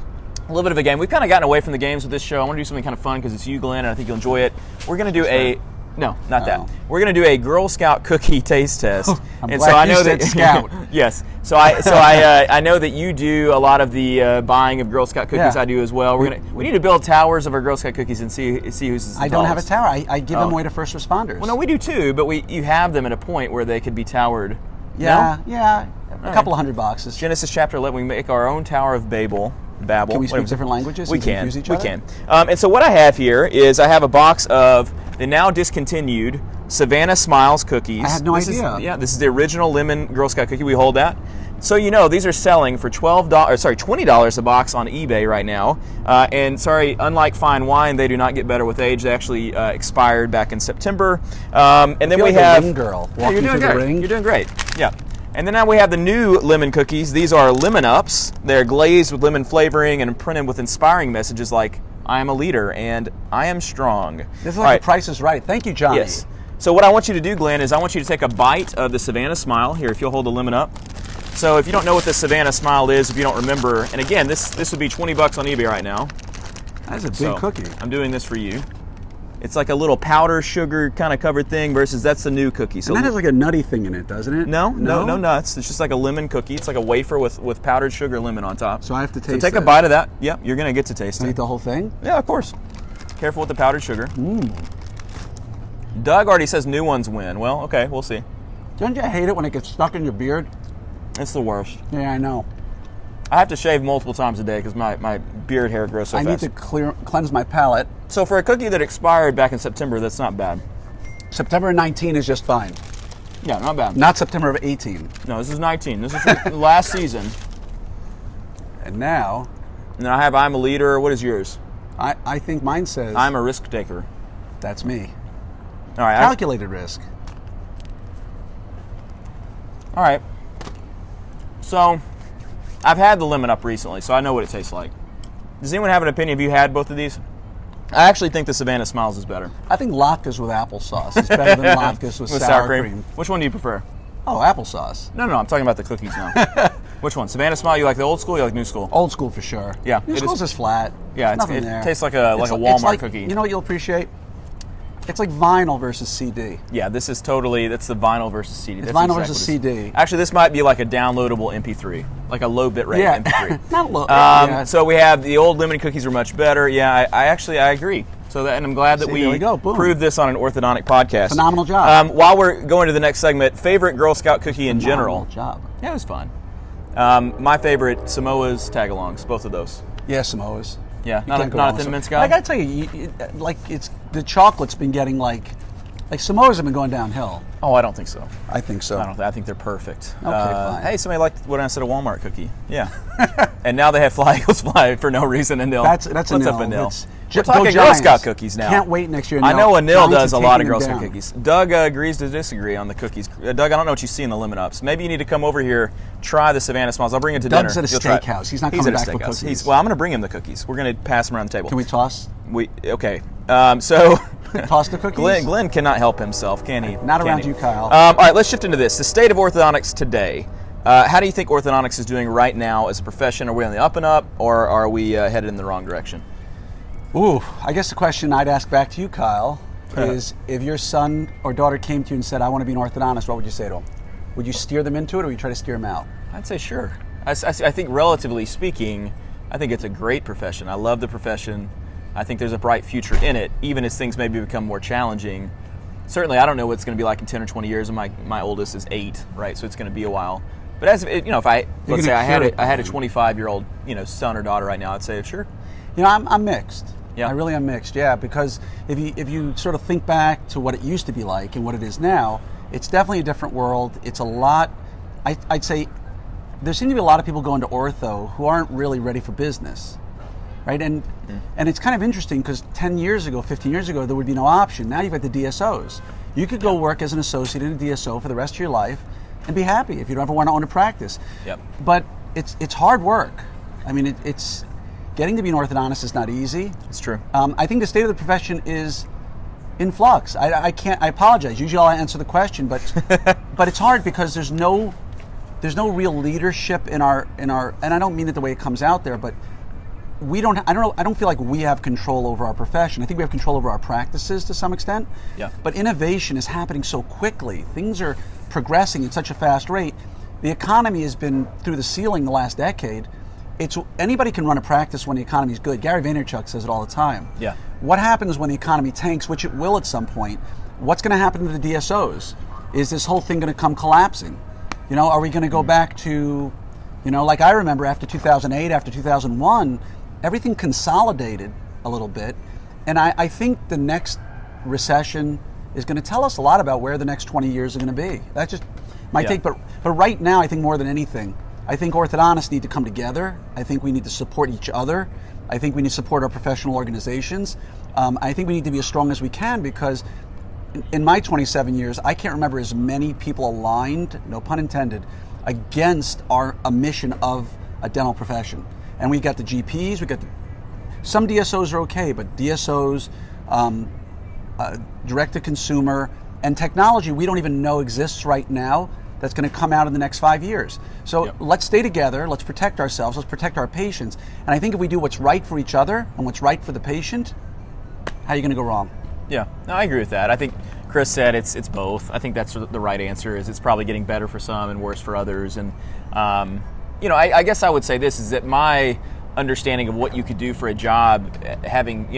Speaker 2: little bit of a game. We've kind of gotten away from the games with this show. I want to do something kind of fun because it's you, Glenn, and I think you'll enjoy it. We're going to do No, not that. We're going to do a Girl Scout cookie taste test.
Speaker 1: I'm glad you said Scout.
Speaker 2: Yes. So I know that you do a lot of the buying of Girl Scout cookies.
Speaker 1: Yeah.
Speaker 2: I do as well. We need to build towers of our Girl Scout cookies and see who's the
Speaker 1: I don't have a
Speaker 2: tallest.
Speaker 1: tower. I give them away to first responders.
Speaker 2: Well, no, we do too, but you have them at a point where they could be towered.
Speaker 1: Yeah,
Speaker 2: No?
Speaker 1: yeah. A couple of $100 boxes.
Speaker 2: Genesis chapter 11, we make our own Tower of Babel.
Speaker 1: Can we speak different languages?
Speaker 2: We
Speaker 1: and
Speaker 2: can.
Speaker 1: confuse each
Speaker 2: We
Speaker 1: other?
Speaker 2: can. And so what I have here is I have a box of the now discontinued Savannah Smiles cookies.
Speaker 1: I had no idea.
Speaker 2: This is the original lemon Girl Scout cookie. We hold that. So these are selling for $20 a box on eBay right now. And unlike fine wine, they do not get better with age. They actually expired back in September. And then we
Speaker 1: like
Speaker 2: have
Speaker 1: a ring girl
Speaker 2: Yeah,
Speaker 1: walking
Speaker 2: you're doing
Speaker 1: through the
Speaker 2: great.
Speaker 1: ring.
Speaker 2: You're doing great. Yeah. And then now we have the new lemon cookies. These are Lemon Ups. They're glazed with lemon flavoring and printed with inspiring messages like, I am a leader and I am strong.
Speaker 1: This is like The Price is Right. Thank you, Johnny.
Speaker 2: Yes. So what I want you to do, Glenn, is I want you to take a bite of the Savannah Smile. Here, if you'll hold the lemon up. So if you don't know what the Savannah Smile is, if you don't remember, and again, this would be $20 on eBay right now.
Speaker 1: That's a big cookie.
Speaker 2: I'm doing this for you. It's like a little powder sugar kind of covered thing versus that's the new cookie. So
Speaker 1: and that has like a nutty thing in it, doesn't it?
Speaker 2: No nuts. It's just like a lemon cookie. It's like a wafer with powdered sugar lemon on top.
Speaker 1: So I have to taste it.
Speaker 2: So take a bite of that. Yep, you're going to get to taste
Speaker 1: Can I
Speaker 2: it.
Speaker 1: eat the whole thing?
Speaker 2: Yeah, of course. Careful with the powdered sugar. Doug already says new ones win. Well, okay, we'll see.
Speaker 1: Don't you hate it when it gets stuck in your beard?
Speaker 2: It's the worst.
Speaker 1: Yeah, I know.
Speaker 2: I have to shave multiple times a day because my beard hair grows so fast.
Speaker 1: I need to cleanse my palate.
Speaker 2: So for a cookie that expired back in September, that's not bad.
Speaker 1: September 19 is just fine.
Speaker 2: Yeah, not bad.
Speaker 1: Not September of 18.
Speaker 2: No, this is 19. This is from last season.
Speaker 1: And now...
Speaker 2: And then I have I'm a leader. What is yours?
Speaker 1: I think mine says...
Speaker 2: I'm a risk taker.
Speaker 1: That's me.
Speaker 2: All right.
Speaker 1: Calculated risk.
Speaker 2: All right. So, I've had the lemon up recently, so I know what it tastes like. Does anyone have an opinion? Have you had both of these? I actually think the Savannah Smiles is better.
Speaker 1: I think latkes with applesauce is better than latkes with sour cream.
Speaker 2: Which one do you prefer?
Speaker 1: Oh, applesauce.
Speaker 2: No, I'm talking about the cookies now. Which one? Savannah Smile, you like the old school or you like new school?
Speaker 1: Old school for sure.
Speaker 2: Yeah.
Speaker 1: New school's just flat.
Speaker 2: Yeah,
Speaker 1: Nothing
Speaker 2: it
Speaker 1: there.
Speaker 2: tastes like a Walmart cookie.
Speaker 1: You know what you'll appreciate? It's like vinyl versus CD.
Speaker 2: Yeah, that's the vinyl versus CD.
Speaker 1: It's
Speaker 2: That's
Speaker 1: vinyl
Speaker 2: exactly
Speaker 1: versus
Speaker 2: what it is.
Speaker 1: CD.
Speaker 2: Actually, this might be like a downloadable MP3, like a low bit rate MP3.
Speaker 1: Not low.
Speaker 2: So we have the old lemon cookies were much better. Yeah, I agree. So and I'm glad that
Speaker 1: there we go. Boom.
Speaker 2: proved this on an orthodontic podcast.
Speaker 1: Phenomenal job.
Speaker 2: While we're going to the next segment, favorite Girl Scout cookie in general.
Speaker 1: Phenomenal job.
Speaker 2: Yeah, it was fun. My favorite, Samoa's Tagalongs, both of those.
Speaker 1: Yeah, Samoa's.
Speaker 2: Yeah,
Speaker 1: You
Speaker 2: not
Speaker 1: can't go
Speaker 2: a
Speaker 1: wrong with
Speaker 2: Thin
Speaker 1: Samoa.
Speaker 2: Mints guy.
Speaker 1: I gotta tell you, it's the chocolate's been getting like Samoa's have been going downhill.
Speaker 2: Oh, I don't think so.
Speaker 1: I think so.
Speaker 2: I think they're perfect.
Speaker 1: Okay, fine.
Speaker 2: Hey, somebody liked what I said a Walmart cookie. Yeah. And now they have Fly Eagles Fly for no reason and nil.
Speaker 1: That's a
Speaker 2: What's
Speaker 1: nil.
Speaker 2: up a nil?
Speaker 1: It's-
Speaker 2: We're
Speaker 1: Go
Speaker 2: talking Girl
Speaker 1: Giants.
Speaker 2: Scout cookies now.
Speaker 1: Can't wait next year.
Speaker 2: I know a nil does a lot of Girl
Speaker 1: Giants are
Speaker 2: Scout
Speaker 1: taking them
Speaker 2: cookies. Doug agrees to disagree on the cookies. Doug, I don't know what you see in the lemon ups. Maybe you need to come over here, try the Savannah Smiles. I'll bring it to
Speaker 1: Doug's
Speaker 2: dinner.
Speaker 1: at a
Speaker 2: You'll try it.
Speaker 1: steakhouse. He's not
Speaker 2: He's
Speaker 1: coming
Speaker 2: at a
Speaker 1: back for
Speaker 2: steakhouse.
Speaker 1: cookies.
Speaker 2: Well, I'm going to bring him the cookies. We're going to pass them around the table.
Speaker 1: Can we toss?
Speaker 2: Okay. So
Speaker 1: Toss the cookies?
Speaker 2: Glenn cannot help himself, can he?
Speaker 1: Not
Speaker 2: Can
Speaker 1: around
Speaker 2: he?
Speaker 1: you, Kyle.
Speaker 2: All right, let's shift into this. The state of orthodontics today. How do you think orthodontics is doing right now as a profession? Are we on the up and up, or are we headed in the wrong direction?
Speaker 1: Ooh, I guess the question I'd ask back to you, Kyle, is if your son or daughter came to you and said, I want to be an orthodontist, what would you say to them? Would you steer them into it, or would you try to steer them out?
Speaker 2: I'd say sure. I think relatively speaking, I think it's a great profession. I love the profession. I think there's a bright future in it, even as things maybe become more challenging. Certainly, I don't know what it's going to be like in 10 or 20 years, and my oldest is 8, right? So it's going to be a while. But as if let's say I had a 25-year-old, son or daughter right now, I'd say sure.
Speaker 1: I'm mixed.
Speaker 2: Yeah.
Speaker 1: I really am mixed. Yeah, because if you sort of think back to what it used to be like and what it is now, it's definitely a different world. It's a lot. I'd say there seem to be a lot of people going to ortho who aren't really ready for business, right? And it's kind of interesting because 10 years ago, 15 years ago, there would be no option. Now you've got the DSOs. You could go work as an associate in a DSO for the rest of your life and be happy if you don't ever want to own a practice.
Speaker 2: Yep.
Speaker 1: But it's hard work. I mean, it's getting to be an orthodontist is not easy.
Speaker 2: It's true.
Speaker 1: I think the state of the profession is in flux. I apologize. Usually I'll answer the question, but but it's hard because there's no real leadership in our and I don't mean it the way it comes out there, but I don't feel like we have control over our profession. I think we have control over our practices to some extent.
Speaker 2: Yeah.
Speaker 1: But innovation is happening so quickly. Things are progressing at such a fast rate. The economy has been through the ceiling the last decade. Anybody can run a practice when the economy is good. Gary Vaynerchuk says it all the time.
Speaker 2: Yeah.
Speaker 1: What happens when the economy tanks, which it will at some point? What's going to happen to the DSOs? Is this whole thing going to come collapsing? Are we going to go back to, like I remember after 2008, after 2001, everything consolidated a little bit. And I think the next recession is going to tell us a lot about where the next 20 years are going to be. That's just my take. But right now, I think more than anything, I think orthodontists need to come together. I think we need to support each other. I think we need to support our professional organizations. I think we need to be as strong as we can because in my 27 years, I can't remember as many people aligned, no pun intended, against a mission of a dental profession. And we got the GPs, some DSOs are okay, but DSOs, direct to consumer, and technology we don't even know exists right now that's going to come out in the next 5 years. So let's stay together, let's protect ourselves, let's protect our patients. And I think if we do what's right for each other and what's right for the patient, how are you going to go wrong?
Speaker 2: Yeah, no, I agree with that. I think Chris said it's both. I think that's the right answer. Is it's probably getting better for some and worse for others. And I guess I would say this is that my understanding of what you could do for a job, having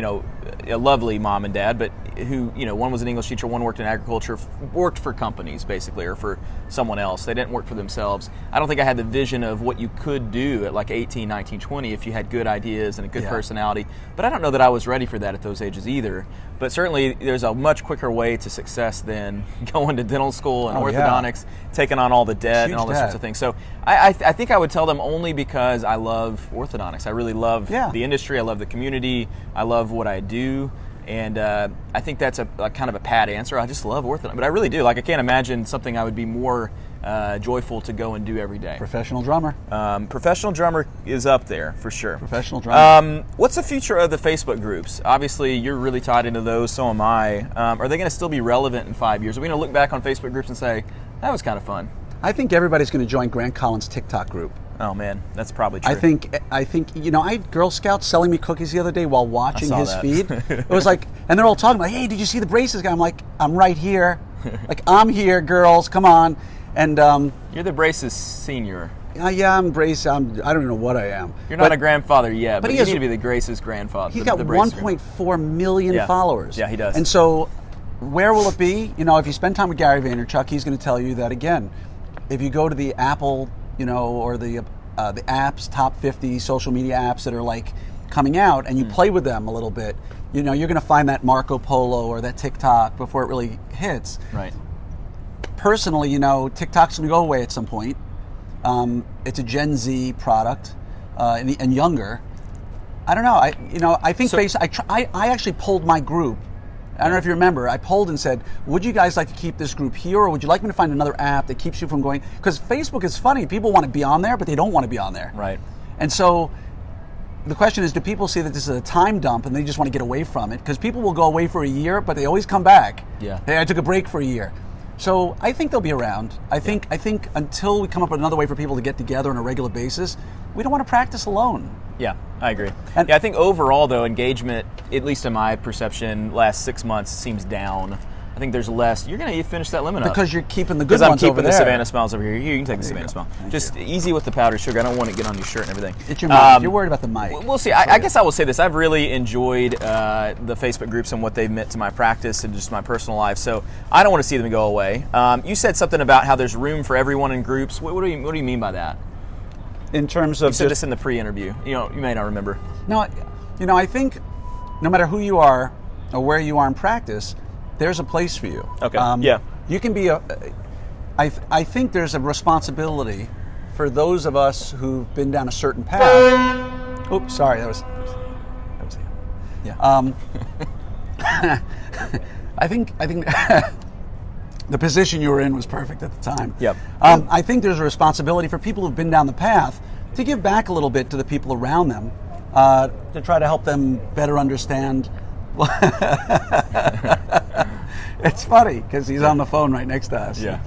Speaker 2: a lovely mom and dad, but who one was an English teacher, one worked in agriculture, worked for companies basically, or for someone else. They didn't work for themselves. I don't think I had the vision of what you could do at like 18, 19, 20 if you had good ideas and a good personality. But I don't know that I was ready for that at those ages either. But certainly there's a much quicker way to success than going to dental school and orthodontics, taking on all the debt and all those sorts of things. So I think I would tell them only because I love orthodontics. I really love the industry. I love the community. I love what I do. And I think that's a kind of a pat answer. I just love orthodontics. But I really do. I can't imagine something I would be more joyful to go and do every day.
Speaker 1: Professional drummer.
Speaker 2: Professional drummer is up there for sure.
Speaker 1: Professional drummer.
Speaker 2: What's the future of the Facebook groups? Obviously, you're really tied into those. So am I. Are they going to still be relevant in 5 years? Are we going to look back on Facebook groups and say, that was kind of fun?
Speaker 1: I think everybody's going to join Grant Collins' TikTok group.
Speaker 2: Oh man, that's probably true.
Speaker 1: I think I had Girl Scouts selling me cookies the other day while watching his feed. It was like, and they're all talking like, "Hey, did you see the braces guy?" I'm like, "I'm right here, I'm here, girls, come on." And
Speaker 2: you're the braces senior.
Speaker 1: Yeah, I'm brace. I don't even know what I am.
Speaker 2: You're not a grandfather yet, but you need to be the Grace's grandfather.
Speaker 1: He's got 1.4 million followers.
Speaker 2: Yeah, he does.
Speaker 1: And so, where will it be? If you spend time with Gary Vaynerchuk, he's going to tell you that again. If you go to the Apple, or the apps, top 50 social media apps that are coming out, and you play with them a little bit, you're going to find that Marco Polo or that TikTok before it really hits.
Speaker 2: Right.
Speaker 1: Personally, TikTok's going to go away at some point. It's a Gen Z product and younger. I don't know. I think I actually polled my group. I don't know if you remember. I polled and said, would you guys like to keep this group here, or would you like me to find another app that keeps you from going? Because Facebook is funny. People want to be on there, but they don't want to be on there.
Speaker 2: Right.
Speaker 1: And so the question is, do people see that this is a time dump and they just want to get away from it? Because people will go away for a year, but they always come back.
Speaker 2: Yeah.
Speaker 1: Hey, I took a break for a year. So I think they'll be around. I think until we come up with another way for people to get together on a regular basis, we don't want to practice alone.
Speaker 2: Yeah, I agree. And I think overall, though, engagement, at least in my perception, last 6 months seems down. I think there's less. You're going to finish that lemon up.
Speaker 1: Because you're keeping the good
Speaker 2: I'm
Speaker 1: ones
Speaker 2: keeping
Speaker 1: over
Speaker 2: the
Speaker 1: there.
Speaker 2: Savannah Smiles over here. Here, you can take the Savannah Smile. Just easy with the powdered sugar. I don't want to get on your shirt and everything.
Speaker 1: It's your mic. You're worried about the mic.
Speaker 2: We'll see. I guess I will say this. I've really enjoyed the Facebook groups and what they've meant to my practice and just my personal life. So I don't want to see them go away. You said something about how there's room for everyone in groups. What do you mean by that?
Speaker 1: In terms of
Speaker 2: you said this in the pre-interview. You may not remember.
Speaker 1: No, I think no matter who you are or where you are in practice, there's a place for you.
Speaker 2: Okay. Yeah.
Speaker 1: You can be I think there's a responsibility for those of us who've been down a certain path. Oops, sorry, that was
Speaker 2: Yeah.
Speaker 1: I think the position you were in was perfect at the time.
Speaker 2: Yep.
Speaker 1: I think there's a responsibility for people who've been down the path to give back a little bit to the people around them, to try to help them better understand. It's funny because he's on the phone right next to us.
Speaker 2: Yeah.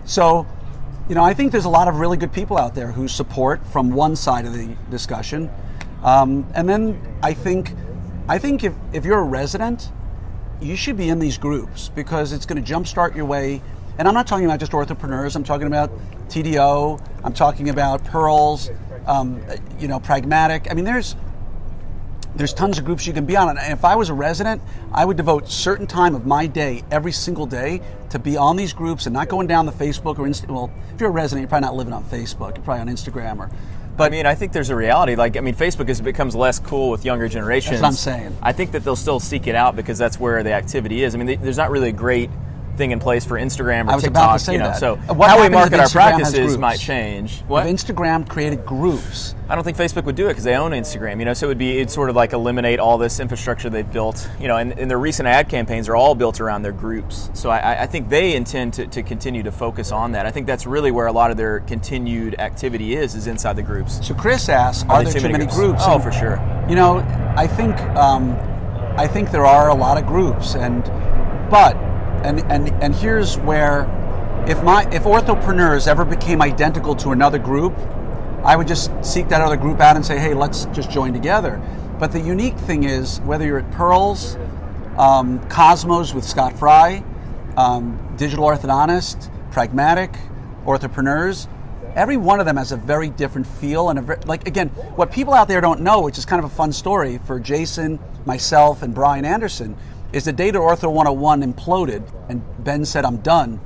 Speaker 1: So, I think there's a lot of really good people out there who support from one side of the discussion, and then I think if you're a resident, you should be in these groups because it's going to jumpstart your way. And I'm not talking about just OrthoPreneurs. I'm talking about TDO. I'm talking about Pearls. Pragmatic. I mean, there's tons of groups you can be on. And if I was a resident, I would devote certain time of my day, every single day, to be on these groups and not going down the Facebook or Well, if you're a resident, you're probably not living on Facebook. You're probably on Instagram But
Speaker 2: I think there's a reality. Facebook becomes less cool with younger generations.
Speaker 1: That's what I'm saying.
Speaker 2: I think that they'll still seek it out because that's where the activity is. There's not really a great thing in place for Instagram or
Speaker 1: I was
Speaker 2: TikTok.
Speaker 1: about to say that.
Speaker 2: So
Speaker 1: What
Speaker 2: how we
Speaker 1: happens
Speaker 2: market
Speaker 1: if
Speaker 2: our
Speaker 1: Instagram has
Speaker 2: practices
Speaker 1: groups?
Speaker 2: might change.
Speaker 1: If Instagram created groups,
Speaker 2: I don't think Facebook would do it because they own Instagram. So it'd sort of like eliminate all this infrastructure they've built. And their recent ad campaigns are all built around their groups. So I think they intend to continue to focus on that. I think that's really where a lot of their continued activity is inside the groups.
Speaker 1: So Chris asks, are there too many groups?
Speaker 2: Oh, for sure.
Speaker 1: I think there are a lot of groups, and here's where, if OrthoPreneurs ever became identical to another group, I would just seek that other group out and say, hey, let's just join together. But the unique thing is, whether you're at Pearls, Cosmos with Scott Fry, Digital Orthodontist, Pragmatic, OrthoPreneurs, every one of them has a very different feel. And again, what people out there don't know, which is kind of a fun story for Jason, myself, and Brian Anderson, is the day that Ortho 101 imploded and Ben said, I'm done,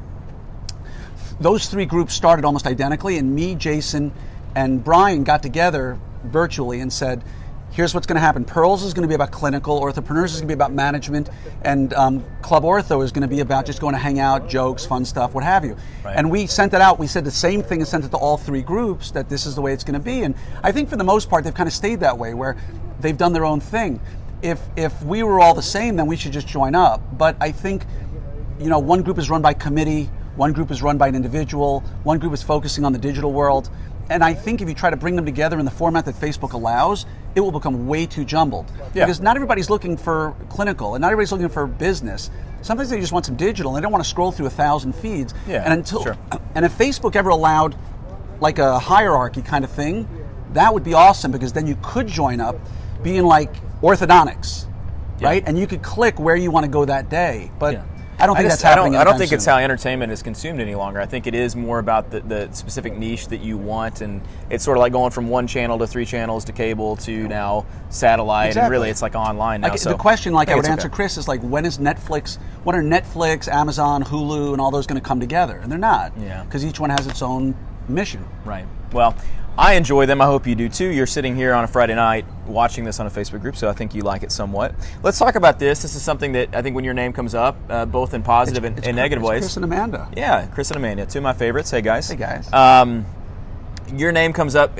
Speaker 1: those three groups started almost identically, and me, Jason, and Brian got together virtually and said, here's what's going to happen. Pearls is going to be about clinical, OrthoPreneurs is going to be about management, and Club Ortho is going to be about just going to hang out, jokes, fun stuff, what have you. Right. And we sent it out. We said the same thing and sent it to all three groups, that this is the way it's going to be. And I think for the most part, they've kind of stayed that way, where they've done their own thing. If we were all the same, then we should just join up. But I think, one group is run by committee, one group is run by an individual, one group is focusing on the digital world. And I think if you try to bring them together in the format that Facebook allows, it will become way too jumbled. Yeah. Because not everybody's looking for clinical, and not everybody's looking for business. Sometimes they just want some digital, and they don't want to scroll through 1,000 feeds.
Speaker 2: Yeah,
Speaker 1: and if Facebook ever allowed like a hierarchy kind of thing, that would be awesome, because then you could join up being like Orthodontics, right? And you could click where you want to go that day. But I don't think that's happening.
Speaker 2: I don't think it's how entertainment is consumed any longer. I think it is more about the specific niche that you want, and it's sort of like going from one channel to 3 channels to cable to now satellite,
Speaker 1: exactly.
Speaker 2: And really it's like online now.
Speaker 1: The question I would answer Chris is like, when are Netflix, Amazon, Hulu, and all those going to come together? And they're not, because each one has its own mission.
Speaker 2: Right. Well, I enjoy them. I hope you do too. You're sitting here on a Friday night watching this on a Facebook group, so I think you like it somewhat. Let's talk about this. This is something that I think when your name comes up, both in positive and negative ways.
Speaker 1: Chris and Amanda.
Speaker 2: Yeah, Chris and Amanda, 2 of my favorites. Hey, guys.
Speaker 1: Hey, guys.
Speaker 2: Your name comes up,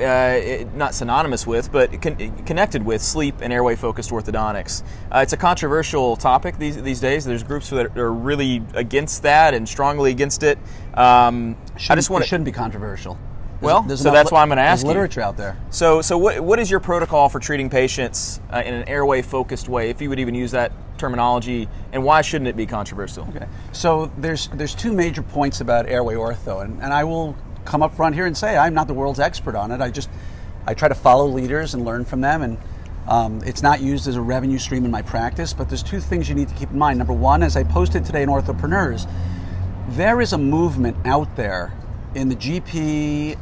Speaker 2: not synonymous with, but connected with sleep and airway-focused orthodontics. It's a controversial topic these days. There's groups that are really against that and strongly against it.
Speaker 1: It shouldn't be controversial.
Speaker 2: So that's why I'm going to ask you.
Speaker 1: There's literature out there.
Speaker 2: So what is your protocol for treating patients in an airway-focused way, if you would even use that terminology, and why shouldn't it be controversial?
Speaker 1: Okay. So there's 2 major points about airway ortho, and I will come up front here and say I'm not the world's expert on it. I try to follow leaders and learn from them, and It's not used as a revenue stream in my practice, but there's two things you need to keep in mind. Number one, as I posted today in OrthoPreneurs, there is a movement out there in the GP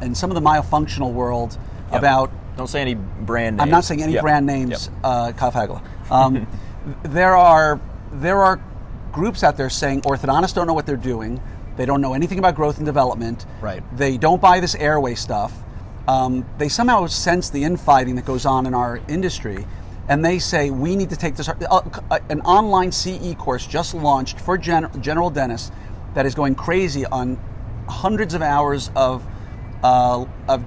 Speaker 1: and some of the myofunctional world about...
Speaker 2: Don't say any brand names.
Speaker 1: I'm not saying any brand names, Kyle Fagala. There are groups out there saying orthodontists don't know what they're doing. They don't know anything about growth and development.
Speaker 2: Right.
Speaker 1: They don't buy this airway stuff. They somehow sense the infighting that goes on in our industry, and they say we need to take this. An online CE course just launched for general dentists that is going crazy on hundreds of hours of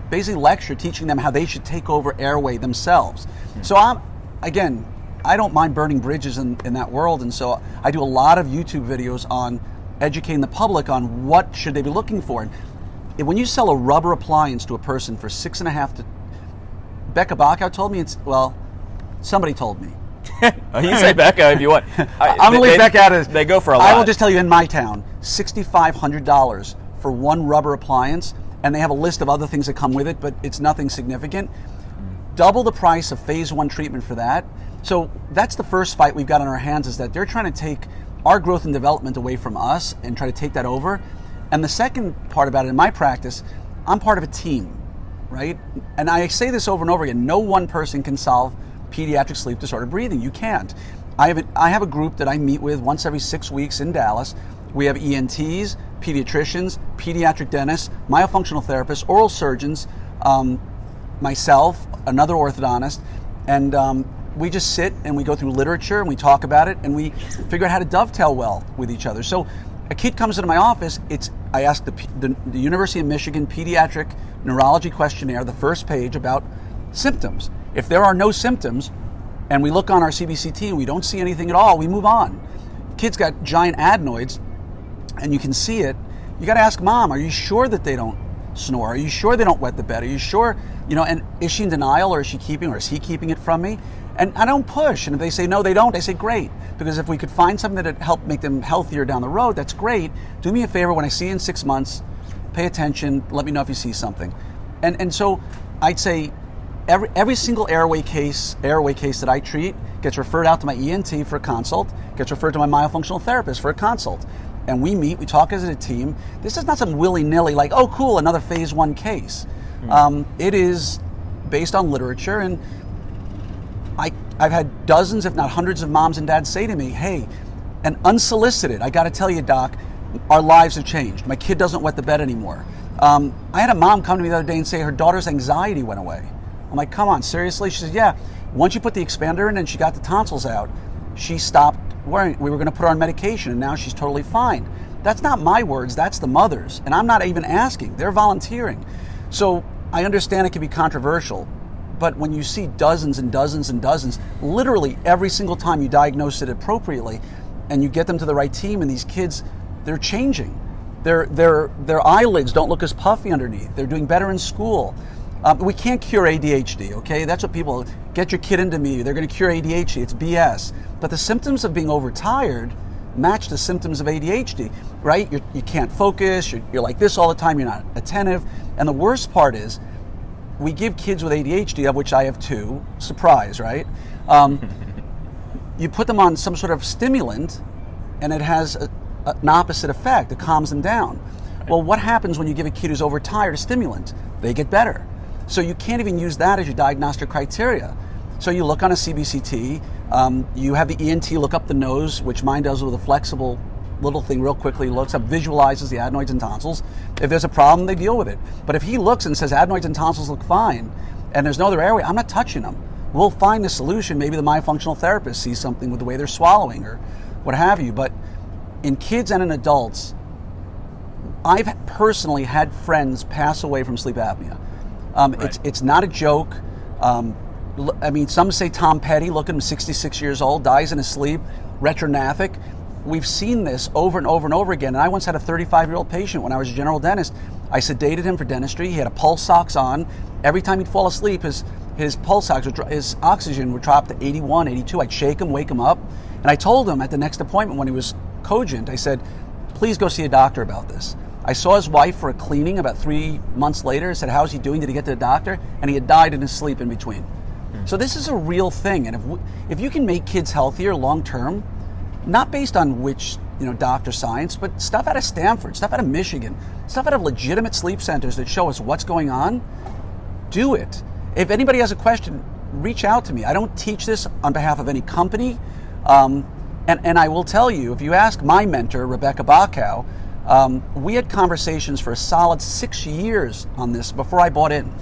Speaker 1: basically lecture teaching them how they should take over airway themselves. So I don't mind burning bridges in that world, and so I do a lot of YouTube videos on educating the public on what should they be looking for. And when you sell a rubber appliance to a person for $6.50 to... Becca Backow told me somebody told me.
Speaker 2: You can say Becca if you want.
Speaker 1: I'm going to leave Becca out of...
Speaker 2: They go for a lot.
Speaker 1: I will just tell you, in my town, $6,500 for one rubber appliance, and they have a list of other things that come with it, but it's nothing significant. Double the price of phase 1 treatment for that. So that's the first fight we've got on our hands, is that they're trying to take our growth and development away from us and try to take that over. And the second part about it, in my practice, I'm part of a team, right? And I say this over and over again, no one person can solve pediatric sleep disorder breathing. You can't. I have a group that I meet with once every 6 weeks in Dallas. We have ENTs, pediatricians, pediatric dentists, myofunctional therapists, oral surgeons, myself, another orthodontist, and we just sit and we go through literature and we talk about it and we figure out how to dovetail well with each other. So a kid comes into my office, I ask the University of Michigan Pediatric Neurology Questionnaire, the first page, about symptoms. If there are no symptoms and we look on our CBCT and we don't see anything at all, we move on. Kid's got giant adenoids and you can see it. You got to ask mom, are you sure that they don't snore? Are you sure they don't wet the bed? Are you sure, and is she in denial, or is he keeping it from me? And I don't push. And if they say no, they don't, I say great. Because if we could find something that would help make them healthier down the road, that's great. Do me a favor, when I see you in 6 months, pay attention, let me know if you see something. And so I'd say every single airway case that I treat gets referred out to my ENT for a consult, gets referred to my myofunctional therapist for a consult. And we meet, we talk as a team. This is not some willy-nilly like, oh cool, another phase 1 case. It is based on literature, and I've had dozens, if not hundreds, of moms and dads say to me, hey, and unsolicited, I got to tell you, doc, our lives have changed. My kid doesn't wet the bed anymore. I had a mom come to me the other day and say her daughter's anxiety went away. I'm like, come on, seriously? She says, yeah, once you put the expander in and she got the tonsils out, she stopped worrying. We were going to put her on medication and now she's totally fine. That's not my words, that's the mother's. And I'm not even asking, they're volunteering. So I understand it can be controversial, but when you see dozens and dozens and dozens, literally every single time you diagnose it appropriately and you get them to the right team, and these kids, they're changing. Their eyelids don't look as puffy underneath. They're doing better in school. We can't cure ADHD, okay? That's what people, get your kid into me, they're going to cure ADHD. It's BS. But the symptoms of being overtired match the symptoms of ADHD, right? You can't focus, you're like this all the time, you're not attentive. And the worst part is, we give kids with ADHD, of which I have 2, surprise, right? You put them on some sort of stimulant and it has an opposite effect. It calms them down. Well, what happens when you give a kid who's overtired a stimulant? They get better. So you can't even use that as your diagnostic criteria. So you look on a CBCT, you have the ENT look up the nose, which mine does with a flexible little thing real quickly, looks up, visualizes the adenoids and tonsils. If there's a problem, they deal with it. But if he looks and says adenoids and tonsils look fine, and there's no other airway, I'm not touching them. We'll find a solution. Maybe the myofunctional therapist sees something with the way they're swallowing or what have you. But in kids and in adults, I've personally had friends pass away from sleep apnea. Right. It's not a joke. Some say Tom Petty, look at him, 66 years old, dies in his sleep, retrognathic. We've seen this over and over and over again. And I once had a 35-year-old patient when I was a general dentist. I sedated him for dentistry. He had a pulse ox on. Every time he'd fall asleep, his pulse ox, his oxygen would drop to 81, 82. I'd shake him, wake him up. And I told him at the next appointment when he was cogent, I said, please go see a doctor about this. I saw his wife for a cleaning about 3 months later. I said, how's he doing? Did he get to the doctor? And he had died in his sleep in between. So this is a real thing, and if you can make kids healthier long term, not based on which doctor science, but stuff out of Stanford, stuff out of Michigan, stuff out of legitimate sleep centers that show us what's going on, do it. If anybody has a question, reach out to me. I don't teach this on behalf of any company, and I will tell you, if you ask my mentor, Rebecca Bacow, we had conversations for a solid 6 years on this before I bought in.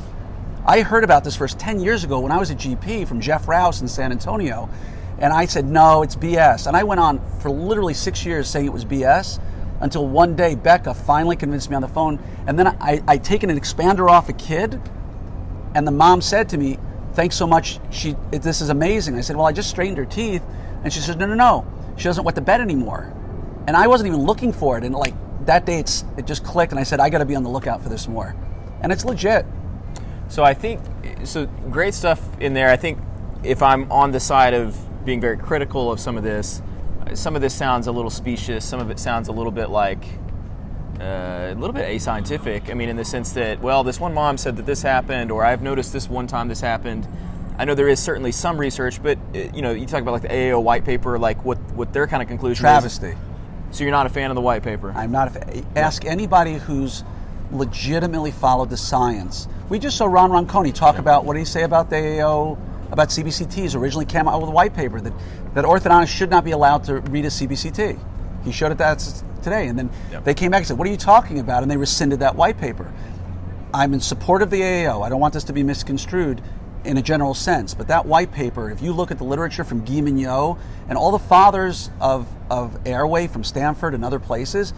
Speaker 1: I heard about this first 10 years ago when I was a GP from Jeff Rouse in San Antonio, and I said, no, it's BS. And I went on for literally 6 years saying it was BS until one day Becca finally convinced me on the phone, and then I'd taken an expander off a kid, and the mom said to me, thanks so much, this is amazing. I said, well, I just straightened her teeth, and she said, no, she doesn't wet the bed anymore. And I wasn't even looking for it, and like that day it just clicked, and I said, I gotta be on the lookout for this more. And it's legit.
Speaker 2: So I think, great stuff in there. I think if I'm on the side of being very critical of some of this sounds a little specious, some of it sounds a little bit like, a little bit ascientific. I mean, in the sense that, well, this one mom said that this happened, or I've noticed this one time this happened. I know there is certainly some research, but you talk about like the AAO white paper, like what their kind of conclusion
Speaker 1: Travesty.
Speaker 2: is. So you're not a fan of the white paper?
Speaker 1: I'm not a fan. Ask anybody who's legitimately followed the science. We just saw Ron Ronconi talk about, what did he say about the AAO, about CBCTs, originally came out with a white paper that orthodontists should not be allowed to read a CBCT. He showed it that today, and then they came back and said, what are you talking about? And they rescinded that white paper. I'm in support of the AAO. I don't want this to be misconstrued in a general sense, but that white paper, if you look at the literature from Guy Mignot and all the fathers of airway from Stanford and other places,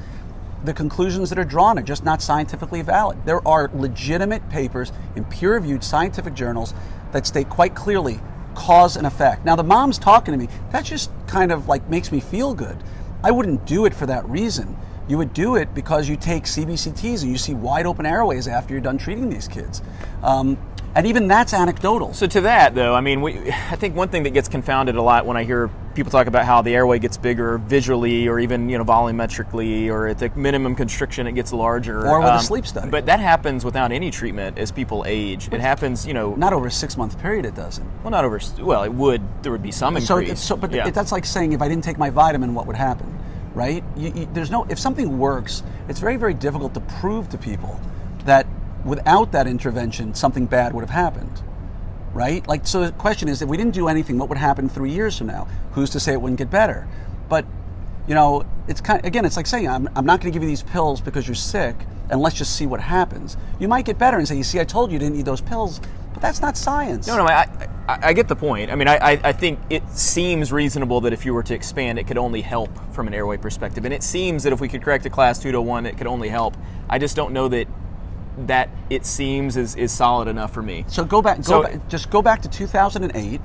Speaker 1: the conclusions that are drawn are just not scientifically valid. There are legitimate papers in peer-reviewed scientific journals that state quite clearly cause and effect. Now the mom's talking to me, that just kind of like makes me feel good. I wouldn't do it for that reason. You would do it because you take CBCTs and you see wide open airways after you're done treating these kids. And even that's anecdotal.
Speaker 2: So to that, though, I mean, I think one thing that gets confounded a lot when I hear people talk about how the airway gets bigger visually, or even volumetrically, or at the minimum constriction it gets larger.
Speaker 1: Or with a sleep study.
Speaker 2: But that happens without any treatment as people age. It happens,
Speaker 1: Not over a 6-month period. It doesn't.
Speaker 2: Well, not over. Well, it would. There would be some increase.
Speaker 1: That's like saying if I didn't take my vitamin, what would happen, right? If something works, it's very, very difficult to prove to people that without that intervention, something bad would have happened, right? Like, so the question is, if we didn't do anything, what would happen 3 years from now? Who's to say it wouldn't get better? But, it's it's like saying, I'm not going to give you these pills because you're sick, and let's just see what happens. You might get better and say, you see, I told you you didn't need those pills, but that's not science.
Speaker 2: No, I get the point. I mean, I think it seems reasonable that if you were to expand, it could only help from an airway perspective. And it seems that if we could correct a class 2 to 1, it could only help. I just don't know that it seems is solid enough for me.
Speaker 1: So go back to 2008,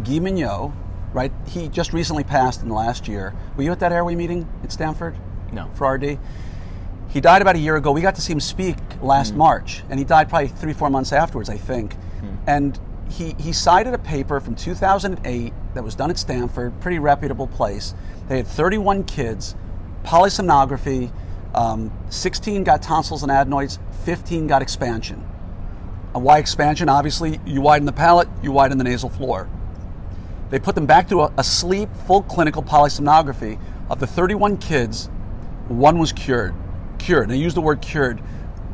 Speaker 1: Guy Mignot, right? He just recently passed in the last year. Were you at that airway meeting at Stanford?
Speaker 2: No.
Speaker 1: For RD? He died about a year ago. We got to see him speak last March, and he died probably 3-4 months afterwards, I think. And he cited a paper from 2008 that was done at Stanford, pretty reputable place. They had 31 kids, polysomnography, 16 got tonsils and adenoids, 15 got expansion. And why expansion? Obviously, you widen the palate, you widen the nasal floor. They put them back to a sleep, full clinical polysomnography. Of the 31 kids, one was cured. They used the word cured.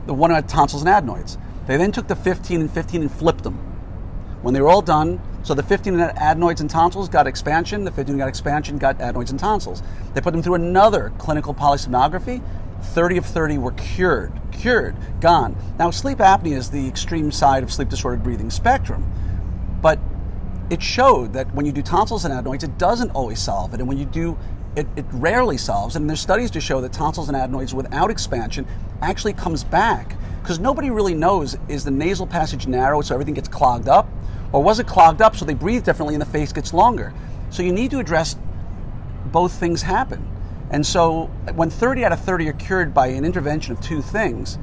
Speaker 1: The one had tonsils and adenoids. They then took the 15 and flipped them. When they were all done, so the 15 had adenoids and tonsils got expansion, the 15 got expansion, got adenoids and tonsils. They put them through another clinical polysomnography. 30 of 30 were cured, gone. Now, sleep apnea is the extreme side of sleep disordered breathing spectrum, but it showed that when you do tonsils and adenoids, it doesn't always solve it, and when you do, it rarely solves, and there's studies to show that tonsils and adenoids without expansion actually comes back, because nobody really knows, is the nasal passage narrow so everything gets clogged up, or was it clogged up so they breathe differently and the face gets longer? So you need to address both things happen. And so when 30 out of 30 are cured by an intervention of 2 things,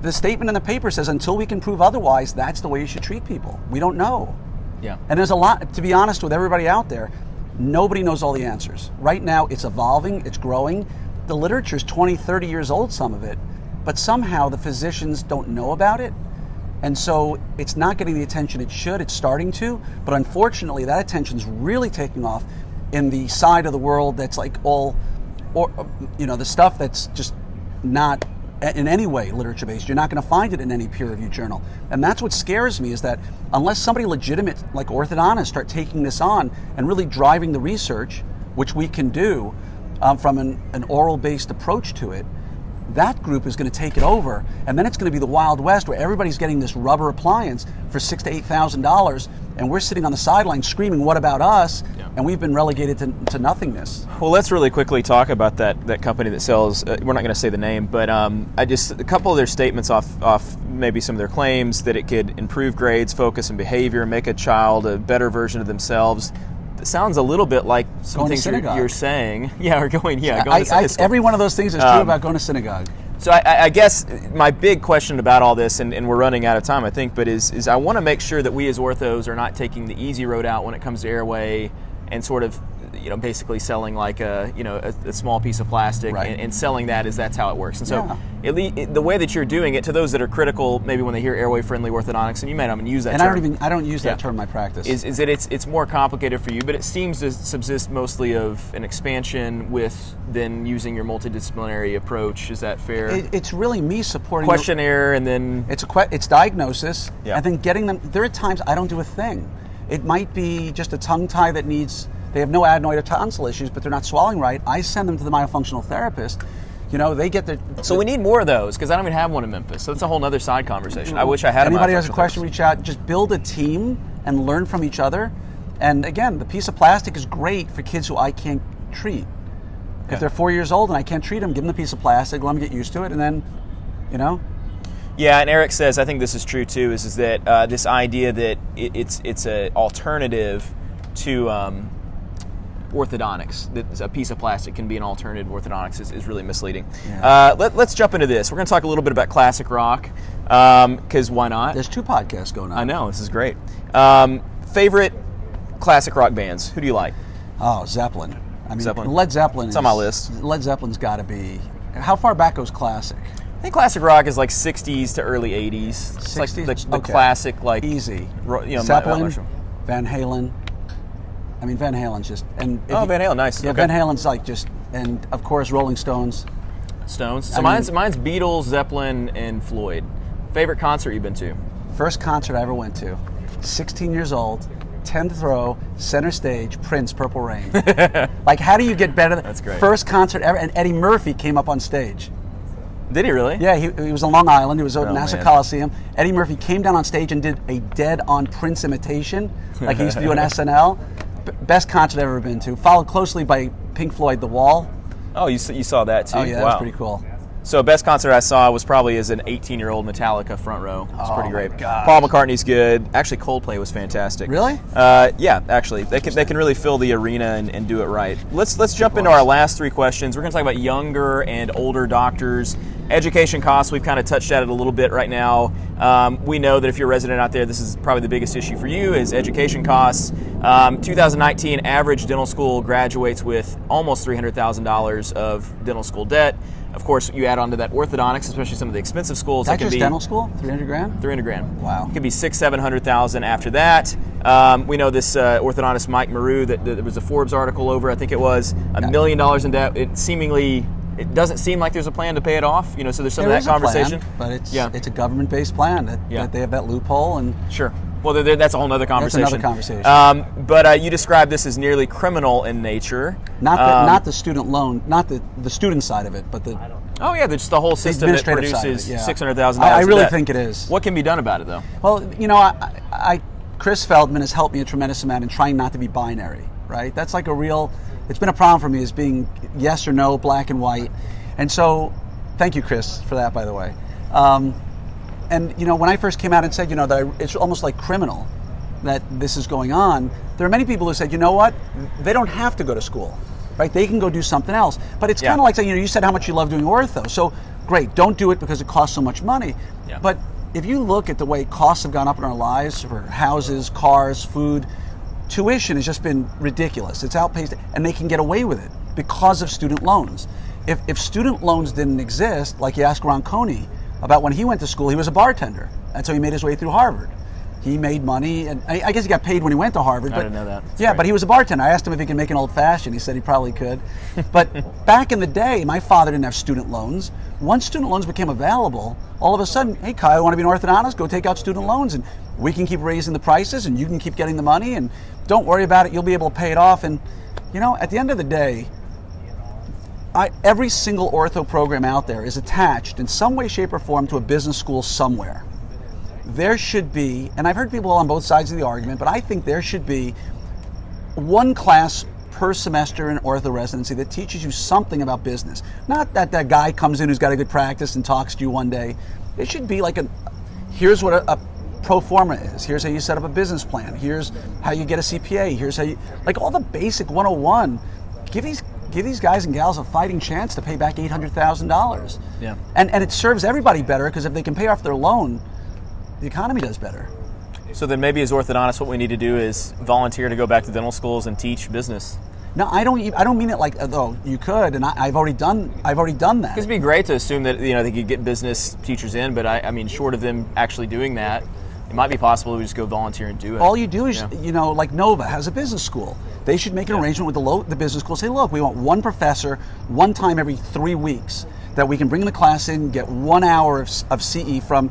Speaker 1: the statement in the paper says until we can prove otherwise, that's the way you should treat people. We don't know.
Speaker 2: Yeah.
Speaker 1: And there's a lot, to be honest with everybody out there, nobody knows all the answers. Right now it's evolving, it's growing. The literature is 20, 30 years old, some of it, but somehow the physicians don't know about it. And so it's not getting the attention it should. It's starting to, but unfortunately that attention is really taking off in the side of the world that's like all, or the stuff that's just not in any way literature based. You're not going to find it in any peer reviewed journal. And that's what scares me, is that unless somebody legitimate like orthodontists start taking this on and really driving the research, which we can do from an oral based approach to it, that group is going to take it over, and then it's going to be the Wild West where everybody's getting this rubber appliance for $6,000 to $8,000, and we're sitting on the sideline screaming, "What about us?"
Speaker 2: Yeah.
Speaker 1: And we've been relegated to nothingness.
Speaker 2: Well, let's really quickly talk about that company that sells. We're not going to say the name, but a couple of their statements off maybe some of their claims that it could improve grades, focus, and behavior, make a child a better version of themselves. It sounds a little bit like some things you're saying. Yeah, or going to Sunday school.
Speaker 1: Every one of those things is true about going to synagogue.
Speaker 2: So I guess my big question about all this, and we're running out of time, I think, but is I want to make sure that we as orthos are not taking the easy road out when it comes to airway and sort of, basically selling like a small piece of plastic,
Speaker 1: right,
Speaker 2: and selling that as that's how it works. And so the way that you're doing it, to those that are critical, maybe when they hear airway friendly orthodontics, and you may not even use that term.
Speaker 1: And I don't use that term in my practice.
Speaker 2: Is that it's more complicated for you, but it seems to subsist mostly of an expansion with then using your multidisciplinary approach. Is that fair?
Speaker 1: It's really me supporting
Speaker 2: questionnaire, and then
Speaker 1: it's diagnosis,
Speaker 2: yeah,
Speaker 1: and then getting them. There are times I don't do a thing. It might be just a tongue tie that they have no adenoid or tonsil issues, but they're not swallowing right. I send them to the myofunctional therapist. They get their...
Speaker 2: So we need more of those, because I don't even have one in Memphis. So it's a whole other side conversation. I wish I had
Speaker 1: Anybody has a question, reach out. Just build a team and learn from each other. And again, the piece of plastic is great for kids who I can't treat. If they're 4 years old and I can't treat them, give them the piece of plastic, let them get used to it, and then,
Speaker 2: Yeah, and Eric says, I think this is true too, is that this idea that it's an alternative to orthodontics, that a piece of plastic can be an alternative to orthodontics is really misleading. Yeah. Let's jump into this. We're going to talk a little bit about classic rock, because why not?
Speaker 1: There's 2 podcasts going on.
Speaker 2: I know, this is great. Favorite classic rock bands, who do you like?
Speaker 1: Oh, Zeppelin.
Speaker 2: Zeppelin?
Speaker 1: Led Zeppelin
Speaker 2: it's on my list.
Speaker 1: Led Zeppelin's got to be... How far back goes classic?
Speaker 2: I think classic rock is like 60s to early 80s. It's
Speaker 1: 60s?
Speaker 2: like the classic, like...
Speaker 1: Easy.
Speaker 2: Zeppelin,
Speaker 1: Van Halen. Van Halen's just...
Speaker 2: Van Halen, nice.
Speaker 1: Yeah,
Speaker 2: okay.
Speaker 1: Van Halen's like just... And, of course, Rolling Stones.
Speaker 2: So mine's Beatles, Zeppelin, and Floyd. Favorite concert you've been to?
Speaker 1: First concert I ever went to. 16 years old, 10th row, center stage, Prince, Purple Rain. Like, how do you get better than...
Speaker 2: That's great.
Speaker 1: First concert ever, and Eddie Murphy came up on stage.
Speaker 2: Did he really?
Speaker 1: Yeah, he was on Long Island. He was at Nassau
Speaker 2: man.
Speaker 1: Coliseum. Eddie Murphy came down on stage and did a dead-on Prince imitation, like he used to do on SNL. Best concert I've ever been to. Followed closely by Pink Floyd, The Wall.
Speaker 2: Oh, you saw that too?
Speaker 1: Oh, yeah, that was pretty cool.
Speaker 2: So best concert I saw was probably as an 18-year-old Metallica front row. It's pretty great.
Speaker 1: My gosh.
Speaker 2: Paul McCartney's good. Actually, Coldplay was fantastic.
Speaker 1: Really?
Speaker 2: Yeah, actually. They can really fill the arena and do it right. Let's jump into our last 3 questions. We're going to talk about younger and older doctors. Education costs, we've kind of touched at it a little bit right now. We know that if you're a resident out there, this is probably the biggest issue for you, is education costs. 2019 average dental school graduates with almost $300,000 of dental school debt. Of course, you add on to that orthodontics, especially some of the expensive schools.
Speaker 1: That just dental school? $300,000?
Speaker 2: $300,000.
Speaker 1: Wow.
Speaker 2: It could be $600,000-$700,000 after that. We know this orthodontist Mike Maru, that there was a Forbes article over, I think it was, $1 million in debt. It doesn't seem like there's a plan to pay it off. So there's some of that conversation.
Speaker 1: But it's a government-based plan that they have that loophole. And
Speaker 2: sure. Well, that's a whole other conversation.
Speaker 1: That's another conversation.
Speaker 2: But you describe this as nearly criminal in nature.
Speaker 1: Not the student loan, not the student side of it, but the...
Speaker 2: Oh, yeah, just the whole system that produces $600,000
Speaker 1: I really think it is.
Speaker 2: What can be done about it, though?
Speaker 1: Well, Chris Feldman has helped me a tremendous amount in trying not to be binary, right? That's like it's been a problem for me, is being yes or no, black and white. And so, thank you, Chris, for that, by the way. And when I first came out and said, that it's almost like criminal that this is going on, there are many people who said, you know what, they don't have to go to school, right? They can go do something else. But it's kind of like saying, you said how much you love doing ortho, so great, don't do it because it costs so much money.
Speaker 2: Yeah.
Speaker 1: But if you look at the way costs have gone up in our lives for houses, cars, food, tuition has just been ridiculous. It's outpaced, and they can get away with it because of student loans. If student loans didn't exist, like you ask Ronconi, about when he went to school. He was a bartender, and so he made his way through Harvard. He made money, and I guess he got paid when he went to Harvard. But,
Speaker 2: I didn't know that. That's
Speaker 1: yeah,
Speaker 2: great.
Speaker 1: But he was a bartender. I asked him if he could make an old-fashioned. He said he probably could. But back in the day, my father didn't have student loans. Once student loans became available, all of a sudden, hey, Kyle, you want to be an orthodontist? Go take out student loans, and we can keep raising the prices, and you can keep getting the money, and don't worry about it. You'll be able to pay it off. And, you know, at the end of the day, every single ortho program out there is attached in some way, shape, or form to a business school somewhere. There should be, and I've heard people on both sides of the argument, but I think there should be one class per semester in ortho residency that teaches you something about business. Not that guy comes in who's got a good practice and talks to you one day. It should be like here's what a pro forma is. Here's how you set up a business plan. Here's how you get a CPA. Here's how you, like all the basic 101. Give these guys and gals a fighting chance to pay back $800,000.
Speaker 2: Yeah.
Speaker 1: And it serves everybody better, because if they can pay off their loan, the economy does better.
Speaker 2: So then maybe as orthodontists, what we need to do is volunteer to go back to dental schools and teach business.
Speaker 1: No, I don't mean it like, though you could, and I've already done that.
Speaker 2: It'd be great to assume that, you know, they could get business teachers in, but I mean, short of them actually doing that, it might be possible to just go volunteer and do it.
Speaker 1: All you do is, you know, like Nova has a business school. They should make an arrangement with the business school. Say, look, we want one professor, one time every 3 weeks, that we can bring the class in, get 1 hour of CE from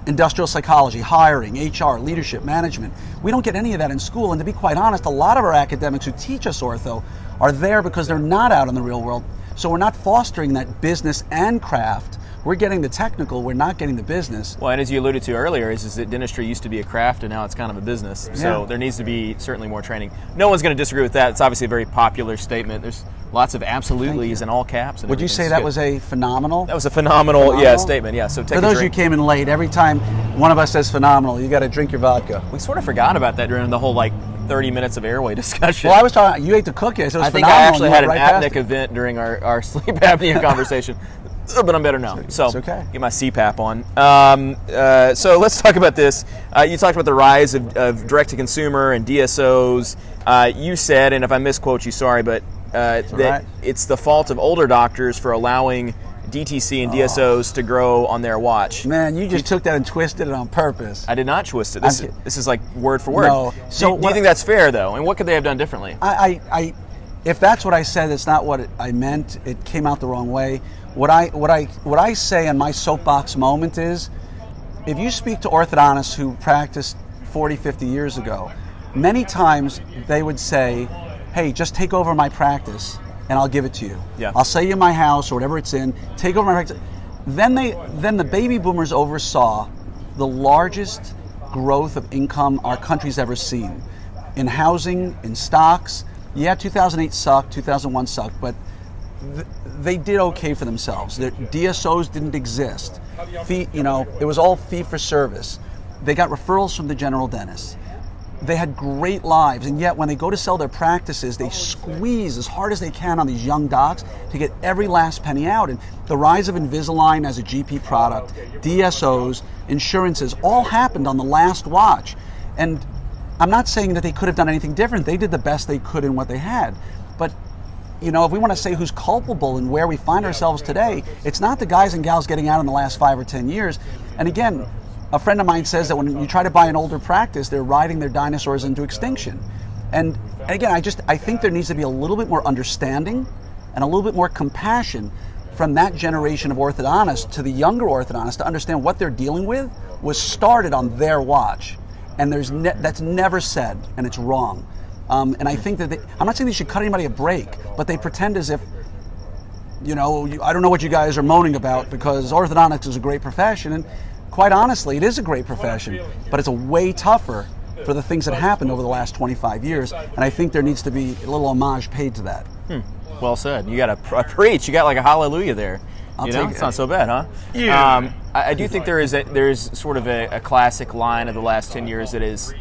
Speaker 1: industrial psychology, hiring, HR, leadership, management. We don't get any of that in school, and to be quite honest, a lot of our academics who teach us ortho are there because they're not out in the real world. So we're not fostering that business and craft. We're getting the technical, we're not getting the business.
Speaker 2: Well, and as you alluded to earlier, is that dentistry used to be a craft and now it's kind of a business. So
Speaker 1: Yeah.
Speaker 2: there needs to be certainly more training. No one's going to disagree with that. It's obviously a very popular statement. There's lots of absolutelys in all caps. And
Speaker 1: Would you say that was a phenomenal?
Speaker 2: That was a phenomenal? Yeah, statement. Yeah. So take
Speaker 1: For
Speaker 2: a
Speaker 1: those of you
Speaker 2: drink.
Speaker 1: who came in late, every time one of us says phenomenal, you got to drink your vodka.
Speaker 2: We sort of forgot about that during the whole 30 minutes of airway discussion.
Speaker 1: Well, I was talking. You ate the cookie. So it was
Speaker 2: I think
Speaker 1: phenomenal.
Speaker 2: I actually
Speaker 1: and
Speaker 2: had
Speaker 1: you
Speaker 2: an
Speaker 1: went right past
Speaker 2: apneic
Speaker 1: it.
Speaker 2: event during our sleep apnea conversation. But I'm better now. So
Speaker 1: It's okay.
Speaker 2: get my CPAP on. So let's talk about this. You talked about the rise of direct-to-consumer and DSOs. You said, and if I misquote you, sorry, but that
Speaker 1: right.
Speaker 2: it's the fault of older doctors for allowing DTC and DSOs to grow on their watch.
Speaker 1: Man, you just took that and twisted it on purpose.
Speaker 2: I did not twist it. This is like word for word.
Speaker 1: No.
Speaker 2: So do you think that's fair, though? And what could they have done differently?
Speaker 1: If that's what I said, it's not what I meant. It came out the wrong way. What I say in my soapbox moment is, if you speak to orthodontists who practiced 40, 50 years ago, many times they would say, hey, just take over my practice and I'll give it to you.
Speaker 2: Yeah.
Speaker 1: I'll sell you my house or whatever it's in, take over my practice. Then the baby boomers oversaw the largest growth of income our country's ever seen. In housing, in stocks. Yeah, 2008 sucked, 2001 sucked, but they did okay for themselves. Their DSOs didn't exist. It was all fee for service. They got referrals from the general dentist. They had great lives, and yet when they go to sell their practices, they squeeze as hard as they can on these young docs to get every last penny out. And the rise of Invisalign as a GP product, DSOs, insurances, all happened on the last watch. And I'm not saying that they could have done anything different. They did the best they could in what they had. But if we want to say who's culpable and where we find ourselves today, it's not the guys and gals getting out in the last 5 or 10 years. And again, a friend of mine says that when you try to buy an older practice, they're riding their dinosaurs into extinction. And again, I think there needs to be a little bit more understanding and a little bit more compassion from that generation of orthodontists to the younger orthodontists to understand what they're dealing with was started on their watch. And that's never said, and it's wrong. And I think that I'm not saying they should cut anybody a break, but they pretend as if, I don't know what you guys are moaning about because orthodontics is a great profession. And quite honestly, it is a great profession, but it's a way tougher for the things that happened over the last 25 years. And I think there needs to be a little homage paid to that.
Speaker 2: Well said. You got a preach. You got like a hallelujah there. It's not so bad, huh? Yeah. I do think there is sort of a classic line of the last 10 years that is,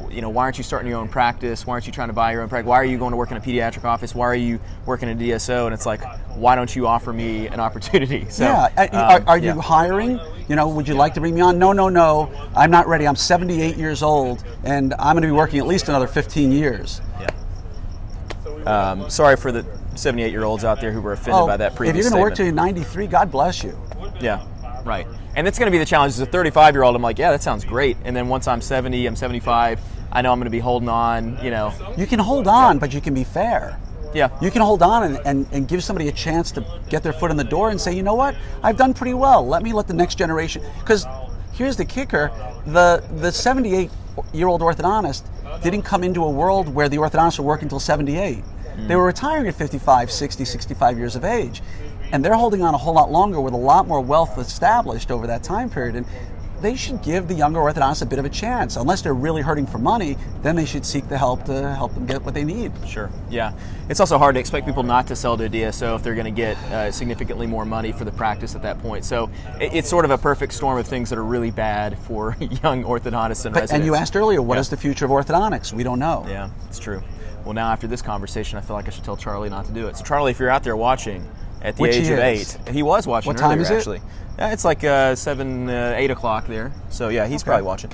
Speaker 2: why aren't you starting your own practice? Why aren't you trying to buy your own practice? Why are you going to work in a pediatric office? Why are you working in a DSO? And it's like, why don't you offer me an opportunity? So,
Speaker 1: are you hiring? Would you like to bring me on? No. I'm not ready. I'm 78 years old, and I'm going to be working at least another 15 years.
Speaker 2: Yeah. Sorry for the 78-year-olds out there who were offended by that previous
Speaker 1: If you're going to work
Speaker 2: statement.
Speaker 1: till you're 93, God bless you.
Speaker 2: Yeah. Right. And that's going to be the challenge. As a 35-year-old, I'm like, yeah, that sounds great. And then once I'm 70, I'm 75, I know I'm going to be holding on,
Speaker 1: You can hold on, but you can be fair.
Speaker 2: Yeah.
Speaker 1: You can hold on and give somebody a chance to get their foot in the door and say, you know what, I've done pretty well. Let the next generation, because here's the kicker, the 78-year-old orthodontist didn't come into a world where the orthodontists were working until 78. They were retiring at 55, 60, 65 years of age. And they're holding on a whole lot longer with a lot more wealth established over that time period. And they should give the younger orthodontists a bit of a chance. Unless they're really hurting for money, then they should seek the help to help them get what they need.
Speaker 2: Sure, yeah. It's also hard to expect people not to sell to a DSO if they're going to get significantly more money for the practice at that point. So it's sort of a perfect storm of things that are really bad for young orthodontists and residents.
Speaker 1: And you asked earlier, what is the future of orthodontics? We don't know.
Speaker 2: Yeah, it's true. Well, now after this conversation, I feel like I should tell Charlie not to do it. So Charlie, if you're out there watching at the age of 8, he was watching earlier,
Speaker 1: what time is it?
Speaker 2: Actually. It's like 8 o'clock there. So yeah, he's probably watching.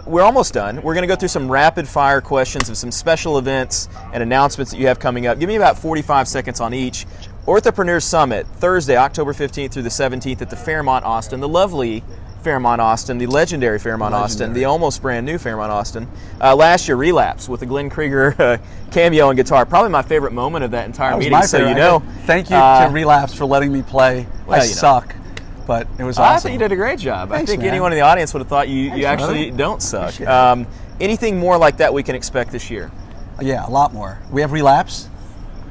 Speaker 2: We're almost done. We're going to go through some rapid fire questions of some special events and announcements that you have coming up. Give me about 45 seconds on each. OrthoPreneurs Summit, Thursday, October 15th through the 17th at the Fairmont Austin, the lovely Fairmont Austin, the legendary Fairmont Austin, the almost brand new Fairmont Austin. Last year, Relapse with the Glenn Krieger cameo and guitar. Probably my favorite moment of that entire meeting.
Speaker 1: Thank you to Relapse for letting me play. I suck, but it was awesome.
Speaker 2: I think you did a great job.
Speaker 1: Thanks,
Speaker 2: I think
Speaker 1: man.
Speaker 2: anyone in the audience would have thought you actually don't suck. Anything more like that we can expect this year?
Speaker 1: Yeah, a lot more. We have Relapse.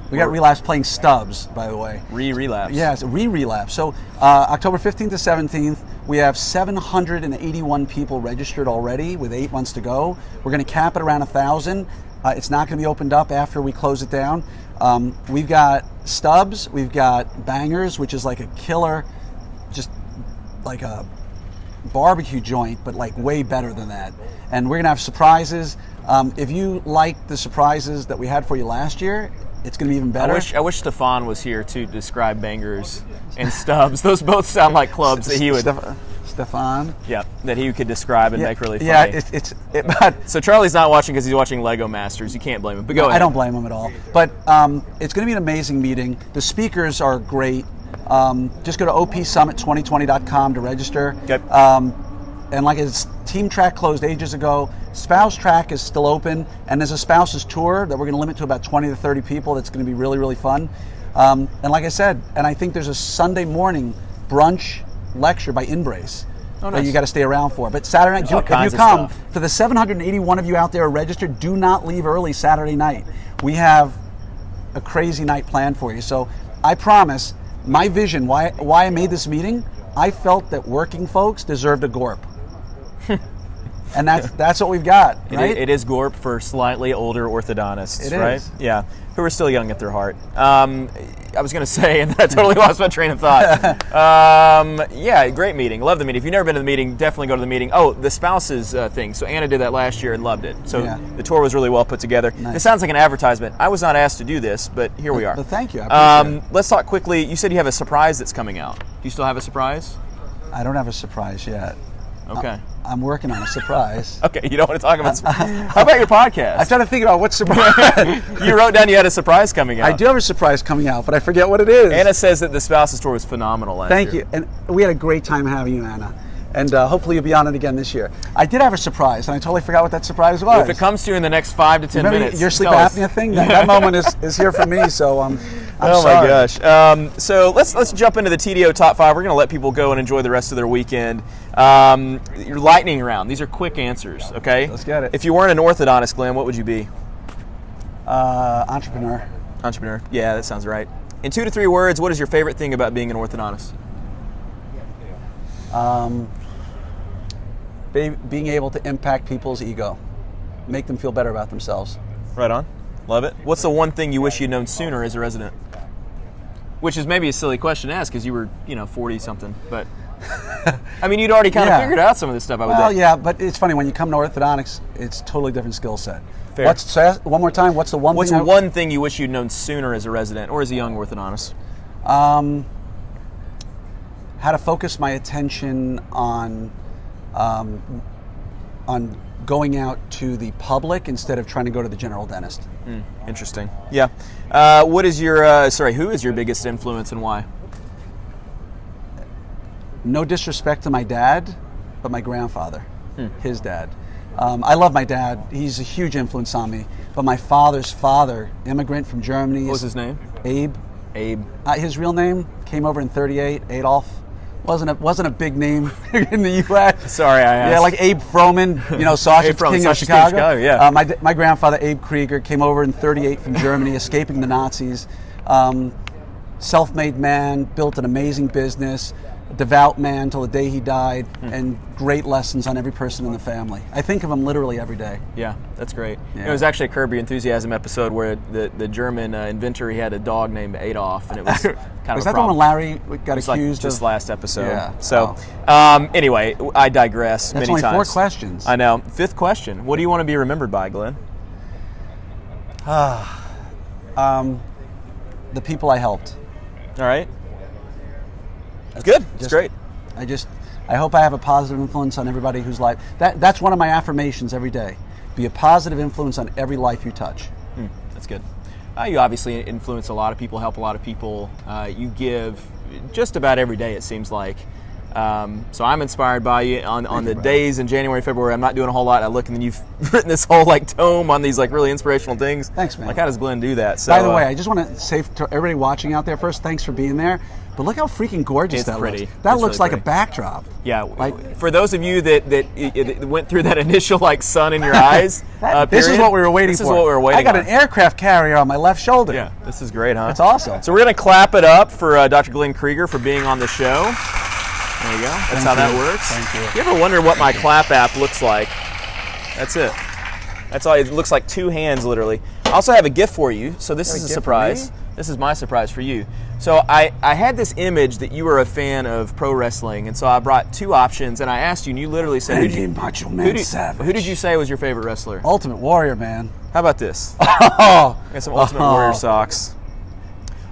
Speaker 1: We got Relapse playing Stubbs, by the way.
Speaker 2: Relapse.
Speaker 1: Yes, Relapse. So October 15th to 17th, we have 781 people registered already with 8 months to go. We're going to cap it around 1,000. It's not going to be opened up after we close it down. We've got Stubbs. We've got Bangers, which is like a killer, just like a barbecue joint, but like way better than that. And we're going to have surprises. If you like the surprises that we had for you last year, it's going to be even better.
Speaker 2: I wish Stefan was here to describe Bangers and Stubbs. Those both sound like clubs that he would...
Speaker 1: Stefan?
Speaker 2: Yeah, that he could describe and make really funny.
Speaker 1: But
Speaker 2: so Charlie's not watching because he's watching Lego Masters. You can't blame him. But go ahead.
Speaker 1: I don't blame him at all. But it's going to be an amazing meeting. The speakers are great. Just go to opsummit2020.com to register.
Speaker 2: Okay.
Speaker 1: And like his team track closed ages ago, spouse track is still open, and there's a spouses tour that we're going to limit to about 20 to 30 people. That's going to be really, really fun. And like I said, and I think there's a Sunday morning brunch lecture by Inbrace that you got to stay around for. But Saturday night, if you come, for the 781 of you out there registered, do not leave early Saturday night. We have a crazy night planned for you. So I promise, my vision, why I made this meeting, I felt that working folks deserved a GORP. And that's what we've got, right?
Speaker 2: It is GORP for slightly older orthodontists,
Speaker 1: it
Speaker 2: right?
Speaker 1: Is.
Speaker 2: Yeah, who are still young at their heart. I was going to say, and I totally lost my train of thought. Yeah, great meeting. Love the meeting. If you've never been to the meeting, definitely go to the meeting. Oh, the spouses thing. So Anna did that last year and loved it. So the tour was really well put together.
Speaker 1: Nice.
Speaker 2: It sounds like an advertisement. I was not asked to do this, but here we are.
Speaker 1: But thank you. I appreciate it.
Speaker 2: Let's talk quickly. You said you have a surprise that's coming out. Do you still have a surprise?
Speaker 1: I don't have a surprise yet.
Speaker 2: Okay.
Speaker 1: I'm working on a surprise.
Speaker 2: Okay, you don't want to talk about How about your podcast?
Speaker 1: I'm trying to think about what surprise.
Speaker 2: You wrote down you had a surprise coming out.
Speaker 1: I do have a surprise coming out, but I forget what it is.
Speaker 2: Anna says that the spouses tour was phenomenal last year.
Speaker 1: Thank you. And we had a great time having you, Anna. And hopefully you'll be on it again this year. I did have a surprise, and I totally forgot what that surprise was.
Speaker 2: Well, if it comes to you in the next 5 to 10 minutes,
Speaker 1: your sleep apnea thing, that moment is here for me, so I'm sorry.
Speaker 2: My gosh. So let's jump into the TDO top 5. We're going to let people go and enjoy the rest of their weekend. Your lightning round. These are quick answers, okay?
Speaker 1: Let's get it.
Speaker 2: If you weren't an orthodontist, Glenn, what would you be?
Speaker 1: Entrepreneur.
Speaker 2: Entrepreneur. Yeah, that sounds right. In 2 to 3 words, what is your favorite thing about being an orthodontist?
Speaker 1: Being able to impact people's ego, make them feel better about themselves.
Speaker 2: Right on. Love it. What's the one thing you wish you'd known sooner as a resident? Which is maybe a silly question to ask because you were, 40-something. But, I mean, you'd already kind of figured out some of this stuff, I would think.
Speaker 1: Well, yeah, but it's funny. When you come to orthodontics, it's a totally different skill set.
Speaker 2: Fair.
Speaker 1: One more time, what's the one thing?
Speaker 2: What's one thing you wish you'd known sooner as a resident or as a young orthodontist?
Speaker 1: How to focus my attention on going out to the public instead of trying to go to the general dentist.
Speaker 2: Interesting. Yeah. What is your who is your biggest influence and why?
Speaker 1: no disrespect to my dad, but my grandfather, his dad. I love my dad. He's a huge influence on me. But my father's father, immigrant from Germany.
Speaker 2: What was his name?
Speaker 1: Abe.
Speaker 2: Abe.
Speaker 1: His real name came over in '38. Adolf. Wasn't a big name in the U.S.
Speaker 2: Sorry, I asked.
Speaker 1: Yeah, like Abe Froman, Sausage King of Chicago.
Speaker 2: Yeah.
Speaker 1: My grandfather, Abe Krieger, came over in '38 from Germany, escaping the Nazis. Self-made man, built an amazing business, a devout man till the day he died, and great lessons on every person in the family. I think of him literally every day.
Speaker 2: Yeah, that's great.
Speaker 1: Yeah.
Speaker 2: It was actually a Curb Your Enthusiasm episode where the German inventor, he had a dog named Adolf, and it was kind of
Speaker 1: Was
Speaker 2: a
Speaker 1: that the
Speaker 2: problem.
Speaker 1: one Larry got accused
Speaker 2: Like just
Speaker 1: of?
Speaker 2: last episode.
Speaker 1: Yeah.
Speaker 2: So, anyway, I digress
Speaker 1: That's
Speaker 2: many
Speaker 1: only
Speaker 2: times.
Speaker 1: 4 questions.
Speaker 2: I know. 5th question. What do you want to be remembered by, Glenn?
Speaker 1: The people I helped.
Speaker 2: All right. Good. It's great.
Speaker 1: I hope I have a positive influence on everybody whose life. That's one of my affirmations every day. Be a positive influence on every life you touch.
Speaker 2: That's good. You obviously influence a lot of people, help a lot of people. You give just about every day, it seems like. So I'm inspired by you on the days in January, February. I'm not doing a whole lot. I look and then you've written this whole tome on these really inspirational things.
Speaker 1: Thanks, man.
Speaker 2: Like, how does Glenn do that? So,
Speaker 1: By the way, I just want to say to everybody watching out there, first, thanks for being there. But look how freaking gorgeous
Speaker 2: It's
Speaker 1: that
Speaker 2: pretty.
Speaker 1: looks. That
Speaker 2: It's
Speaker 1: looks
Speaker 2: really
Speaker 1: like
Speaker 2: pretty.
Speaker 1: a backdrop.
Speaker 2: yeah,
Speaker 1: Like-
Speaker 2: for those of you that went through that initial sun in your eyes,
Speaker 1: This is
Speaker 2: period,
Speaker 1: what we were waiting
Speaker 2: this
Speaker 1: for.
Speaker 2: is what we were waiting
Speaker 1: I got
Speaker 2: on.
Speaker 1: an aircraft carrier on my left shoulder.
Speaker 2: Yeah, this is great, huh?
Speaker 1: That's awesome.
Speaker 2: So we're going to clap it up for Dr. Glenn Krieger for being on the show. There you go. That's how that works.
Speaker 1: Thank you.
Speaker 2: You ever wonder what my clap app looks like? That's it. That's all. It looks like 2 hands, literally. I also have a gift for you. So this is a
Speaker 1: gift for
Speaker 2: surprise.
Speaker 1: me?
Speaker 2: This is my surprise for you. So I had this image that you were a fan of pro wrestling, and so I brought 2 options, and I asked you, and you literally said,
Speaker 1: Randy Macho Man Savage.
Speaker 2: who did you say was your favorite wrestler?
Speaker 1: Ultimate Warrior, man.
Speaker 2: How about this?
Speaker 1: Oh,
Speaker 2: I got some Ultimate Warrior socks.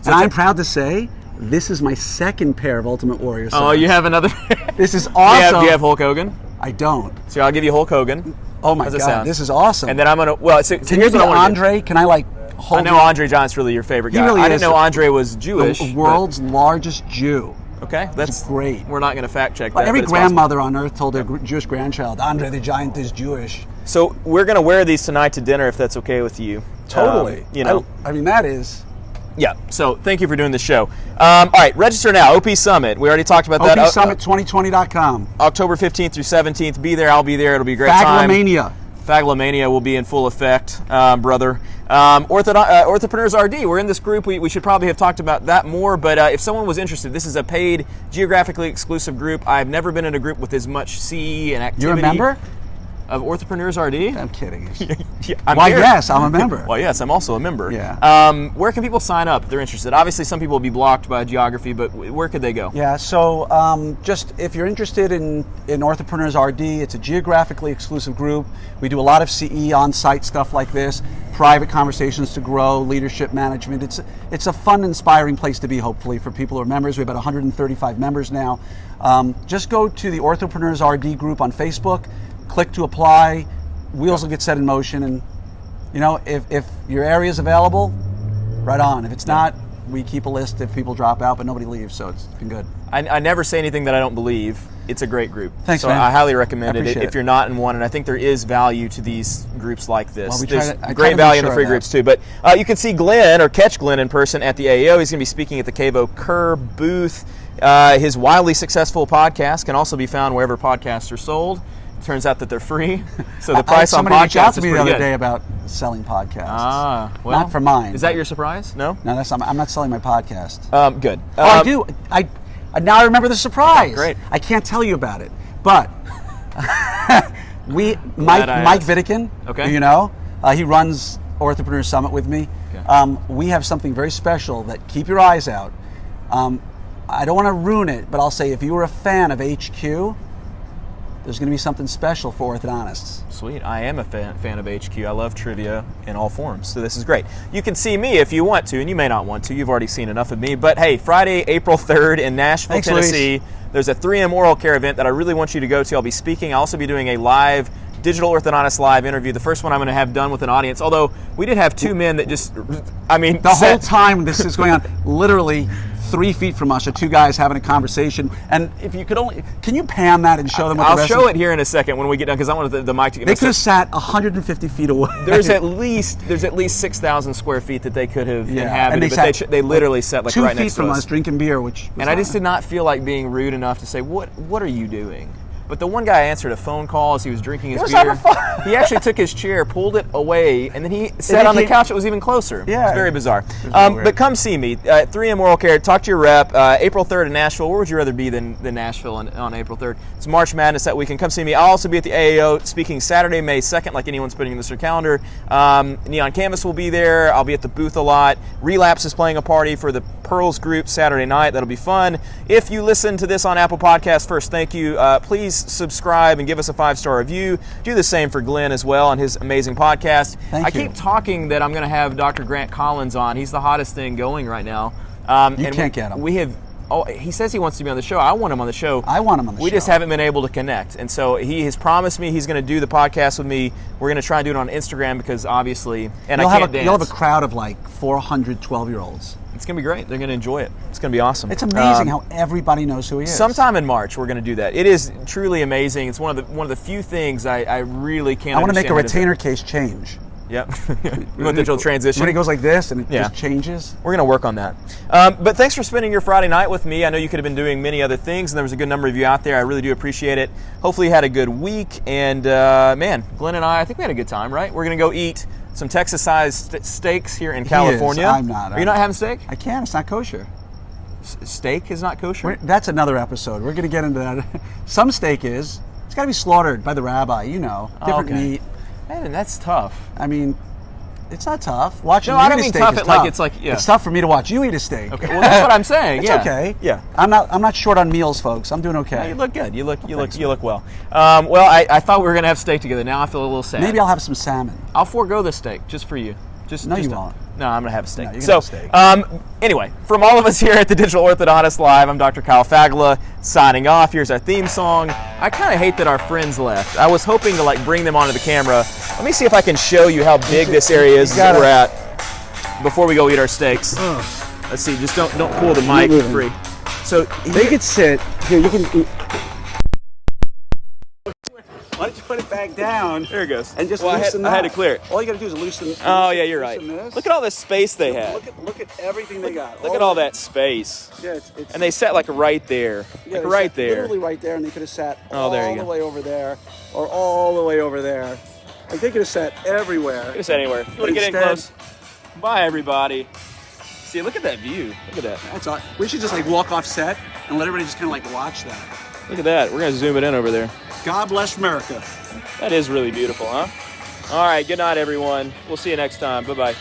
Speaker 1: and I'm proud to say, this is my 2nd pair of Ultimate Warrior socks.
Speaker 2: Oh, you have another?
Speaker 1: This is awesome.
Speaker 2: Do you have Hulk Hogan?
Speaker 1: I don't.
Speaker 2: So I'll give you Hulk Hogan.
Speaker 1: Oh my
Speaker 2: How's it
Speaker 1: God,
Speaker 2: sound?
Speaker 1: this is awesome.
Speaker 2: And then I'm gonna. Well, so
Speaker 1: Can
Speaker 2: here's
Speaker 1: you
Speaker 2: what
Speaker 1: be
Speaker 2: I want to do.
Speaker 1: Andre? Can I hold
Speaker 2: I know Andre Giant's really your favorite guy.
Speaker 1: really
Speaker 2: I
Speaker 1: is.
Speaker 2: didn't know Andre was Jewish.
Speaker 1: the world's largest Jew.
Speaker 2: but- okay, that's
Speaker 1: great.
Speaker 2: We're not going to fact check
Speaker 1: Like
Speaker 2: that.
Speaker 1: every
Speaker 2: but it's
Speaker 1: grandmother on earth told their Jewish grandchild, Andre the Giant is Jewish.
Speaker 2: possible. So we're going to wear these tonight to dinner if that's okay with you.
Speaker 1: Totally.
Speaker 2: You know.
Speaker 1: I mean, that is.
Speaker 2: Yeah. So thank you for doing the show. All right, register now. OP Summit. We already talked about that.
Speaker 1: OPSummit2020.com.
Speaker 2: October 15th through 17th. Be there. I'll be there. It'll be a great time.
Speaker 1: Faglamania.
Speaker 2: Faglamania will be in full effect, brother. OrthoPreneurs RD, we're in this group. We should probably have talked about that more, but if someone was interested, this is a paid, geographically exclusive group. I've never been in a group with as much CE and activity.
Speaker 1: You're a member?
Speaker 2: Of OrthoPreneurs RD?
Speaker 1: I'm kidding.
Speaker 2: Yeah, I'm
Speaker 1: Why,
Speaker 2: here.
Speaker 1: yes, I'm a member.
Speaker 2: Well, yes, I'm also a member.
Speaker 1: Yeah.
Speaker 2: Where can people sign up if they're interested? Obviously, some people will be blocked by geography, but where could they go?
Speaker 1: Yeah, so just if you're interested in OrthoPreneurs RD, it's a geographically exclusive group. We do a lot of CE on-site stuff like this, private conversations to grow, leadership management. It's a fun, inspiring place to be, hopefully, for people who are members. We have about 135 members now. Just go to the OrthoPreneurs RD group on Facebook, click to apply, wheels will get set in motion, and if your area is available, right on. If it's not, we keep a list if people drop out, but nobody leaves, so it's been good.
Speaker 2: I never say anything that I don't believe. It's a great group.
Speaker 1: Thanks,
Speaker 2: so
Speaker 1: man.
Speaker 2: I highly recommend it
Speaker 1: Appreciate
Speaker 2: if you're not in one, and I think there is value to these groups like this.
Speaker 1: Well,
Speaker 2: There's
Speaker 1: I try
Speaker 2: great
Speaker 1: to
Speaker 2: value
Speaker 1: make
Speaker 2: in the
Speaker 1: sure
Speaker 2: free
Speaker 1: of that.
Speaker 2: groups too. But you can see Glenn or catch Glenn in person at the AAO. He's going to be speaking at the Cavo Kerr booth. His wildly successful podcast can also be found wherever podcasts are sold. Turns out that they're free, so the price on
Speaker 1: somebody reached out
Speaker 2: podcasts
Speaker 1: to
Speaker 2: is
Speaker 1: me
Speaker 2: pretty
Speaker 1: the other
Speaker 2: good.
Speaker 1: day about selling podcasts.
Speaker 2: Well,
Speaker 1: not for mine.
Speaker 2: Is that your surprise? No.
Speaker 1: No, I'm not selling my podcast.
Speaker 2: Good.
Speaker 1: I do. I now I remember the surprise.
Speaker 2: Great.
Speaker 1: I can't tell you about it, but Mike Vidikin,
Speaker 2: Okay.
Speaker 1: he runs OrthoPreneurs Summit with me.
Speaker 2: Okay.
Speaker 1: We have something very special that keep your eyes out. I don't want to ruin it, but I'll say if you were a fan of HQ, there's going to be something special for orthodontists.
Speaker 2: Sweet. I am a fan of HQ. I love trivia in all forms, so this is great. You can see me if you want to, and you may not want to. You've already seen enough of me. But hey, Friday, April 3rd in Nashville,
Speaker 1: Thanks,
Speaker 2: Tennessee,
Speaker 1: Luis.
Speaker 2: there's a 3M oral care event that I really want you to go to. I'll be speaking. I'll also be doing a live Digital Orthodontist live interview, the first one I'm going to have done with an audience, although we did have 2 men that just,
Speaker 1: The whole time this is going on, literally 3 feet from us are two guys having a conversation. And if you could only, can you pan that and show them what the
Speaker 2: I'll
Speaker 1: rest
Speaker 2: show
Speaker 1: of
Speaker 2: it here in a second when we get done, because I want the mic to get
Speaker 1: They could have sat 150 feet away.
Speaker 2: There's at least 6,000 square feet that they could have inhabited,
Speaker 1: and
Speaker 2: but they literally sat like
Speaker 1: 2
Speaker 2: right
Speaker 1: feet
Speaker 2: next to
Speaker 1: from
Speaker 2: us.
Speaker 1: us drinking beer, which was
Speaker 2: And I just did not feel like being rude enough to say, what are you doing? But the one guy answered a phone call as he was drinking his beer. He actually took his chair, pulled it away, and then he sat on the couch that was even closer.
Speaker 1: Yeah.
Speaker 2: It's very bizarre.
Speaker 1: Weird.
Speaker 2: But come see me. 3M Oral Care. Talk to your rep. April 3rd in Nashville. Where would you rather be than Nashville on April 3rd? It's March Madness that weekend. Come see me. I'll also be at the AAO speaking Saturday, May 2nd, like anyone's putting this in their calendar. Neon Canvas will be there. I'll be at the booth a lot. Relapse is playing a party for the Pearls group Saturday night. That'll be fun. If you listen to this on Apple Podcasts, first, thank you. Please subscribe and give us a 5-star review. Do the same for Glenn as well on his amazing podcast.
Speaker 1: Thank you.
Speaker 2: Keep talking that I'm going to have Dr. Grant Collins on. He's the hottest thing going right now.
Speaker 1: You can't get him.
Speaker 2: We have. Oh, he says he wants to be on the show. I want him on the show.
Speaker 1: I want him on the show.
Speaker 2: We just haven't been able to connect. And so he has promised me he's going to do the podcast with me. We're going to try and do it on Instagram because obviously, and I can't dance.
Speaker 1: You'll have a crowd of like 400 12-year-olds.
Speaker 2: It's going to be great. They're going to enjoy it. It's going to be awesome.
Speaker 1: It's amazing how everybody knows who he is.
Speaker 2: Sometime in March, we're going to do that. It is truly amazing. It's one of the few things I really can't
Speaker 1: I want to
Speaker 2: understand.
Speaker 1: make a retainer case change.
Speaker 2: Yep. You want digital transition?
Speaker 1: When it goes like this and it just changes.
Speaker 2: We're going to work on that. But thanks for spending your Friday night with me. I know you could have been doing many other things, and there was a good number of you out there. I really do appreciate it. Hopefully you had a good week. And, man, Glenn and I think we had a good time, right? We're going to go eat some Texas-sized steaks here in California.
Speaker 1: I'm not.
Speaker 2: Are you not having steak?
Speaker 1: I can't. It's not kosher.
Speaker 2: Steak is not kosher?
Speaker 1: That's another episode. We're going to get into that. Some steak is. It's got to be slaughtered by the rabbi, different meat.
Speaker 2: Man, that's tough.
Speaker 1: I mean, it's not tough. Watching
Speaker 2: No,
Speaker 1: you
Speaker 2: I don't
Speaker 1: eat a
Speaker 2: mean
Speaker 1: steak
Speaker 2: tough.
Speaker 1: is
Speaker 2: It
Speaker 1: tough.
Speaker 2: like it's like
Speaker 1: It's tough for me to watch you eat a steak.
Speaker 2: Okay, well that's what I'm saying.
Speaker 1: It's
Speaker 2: yeah.
Speaker 1: okay.
Speaker 2: Yeah.
Speaker 1: I'm not short on meals, folks. I'm doing okay.
Speaker 2: No, you look good. You look well. Well, I thought we were gonna have steak together. Now I feel a little sad.
Speaker 1: Maybe I'll have some salmon.
Speaker 2: I'll forego the steak just for you.
Speaker 1: No, you won't.
Speaker 2: No, I'm gonna have a steak.
Speaker 1: No, you're gonna have steak.
Speaker 2: Anyway, from all of us here at the Digital Orthodontist Live, I'm Dr. Kyle Fagala signing off. Here's our theme song. I kind of hate that our friends left. I was hoping to bring them onto the camera. Let me see if I can show you how big this area is that we're at before we go eat our steaks. Let's see. Just don't pull the mic free. So
Speaker 1: They could sit here. You can. Why don't you put it back down?
Speaker 2: There it goes.
Speaker 1: And just
Speaker 2: I
Speaker 1: loosen
Speaker 2: had to
Speaker 1: that.
Speaker 2: clear it.
Speaker 1: All you got to do is loosen.
Speaker 2: Oh yeah, you're right.
Speaker 1: This.
Speaker 2: Look at all the space they had.
Speaker 1: Look at everything they got.
Speaker 2: Look at all that space.
Speaker 1: Yeah, it's
Speaker 2: And they sat right there.
Speaker 1: yeah, they
Speaker 2: right
Speaker 1: sat
Speaker 2: there.
Speaker 1: Literally right there, and they could have sat all
Speaker 2: there you
Speaker 1: the
Speaker 2: go.
Speaker 1: way over there, or all the way over there. Like they could have sat everywhere.
Speaker 2: Could have sat anywhere. You want to get in close? Bye, everybody. See, look at that view. Look at that.
Speaker 1: That's all. We should just walk off set and let everybody just kind of watch that.
Speaker 2: Look at that. We're going to zoom it in over there.
Speaker 1: God bless America.
Speaker 2: That is really beautiful, huh? All right. Good night, everyone. We'll see you next time. Bye-bye.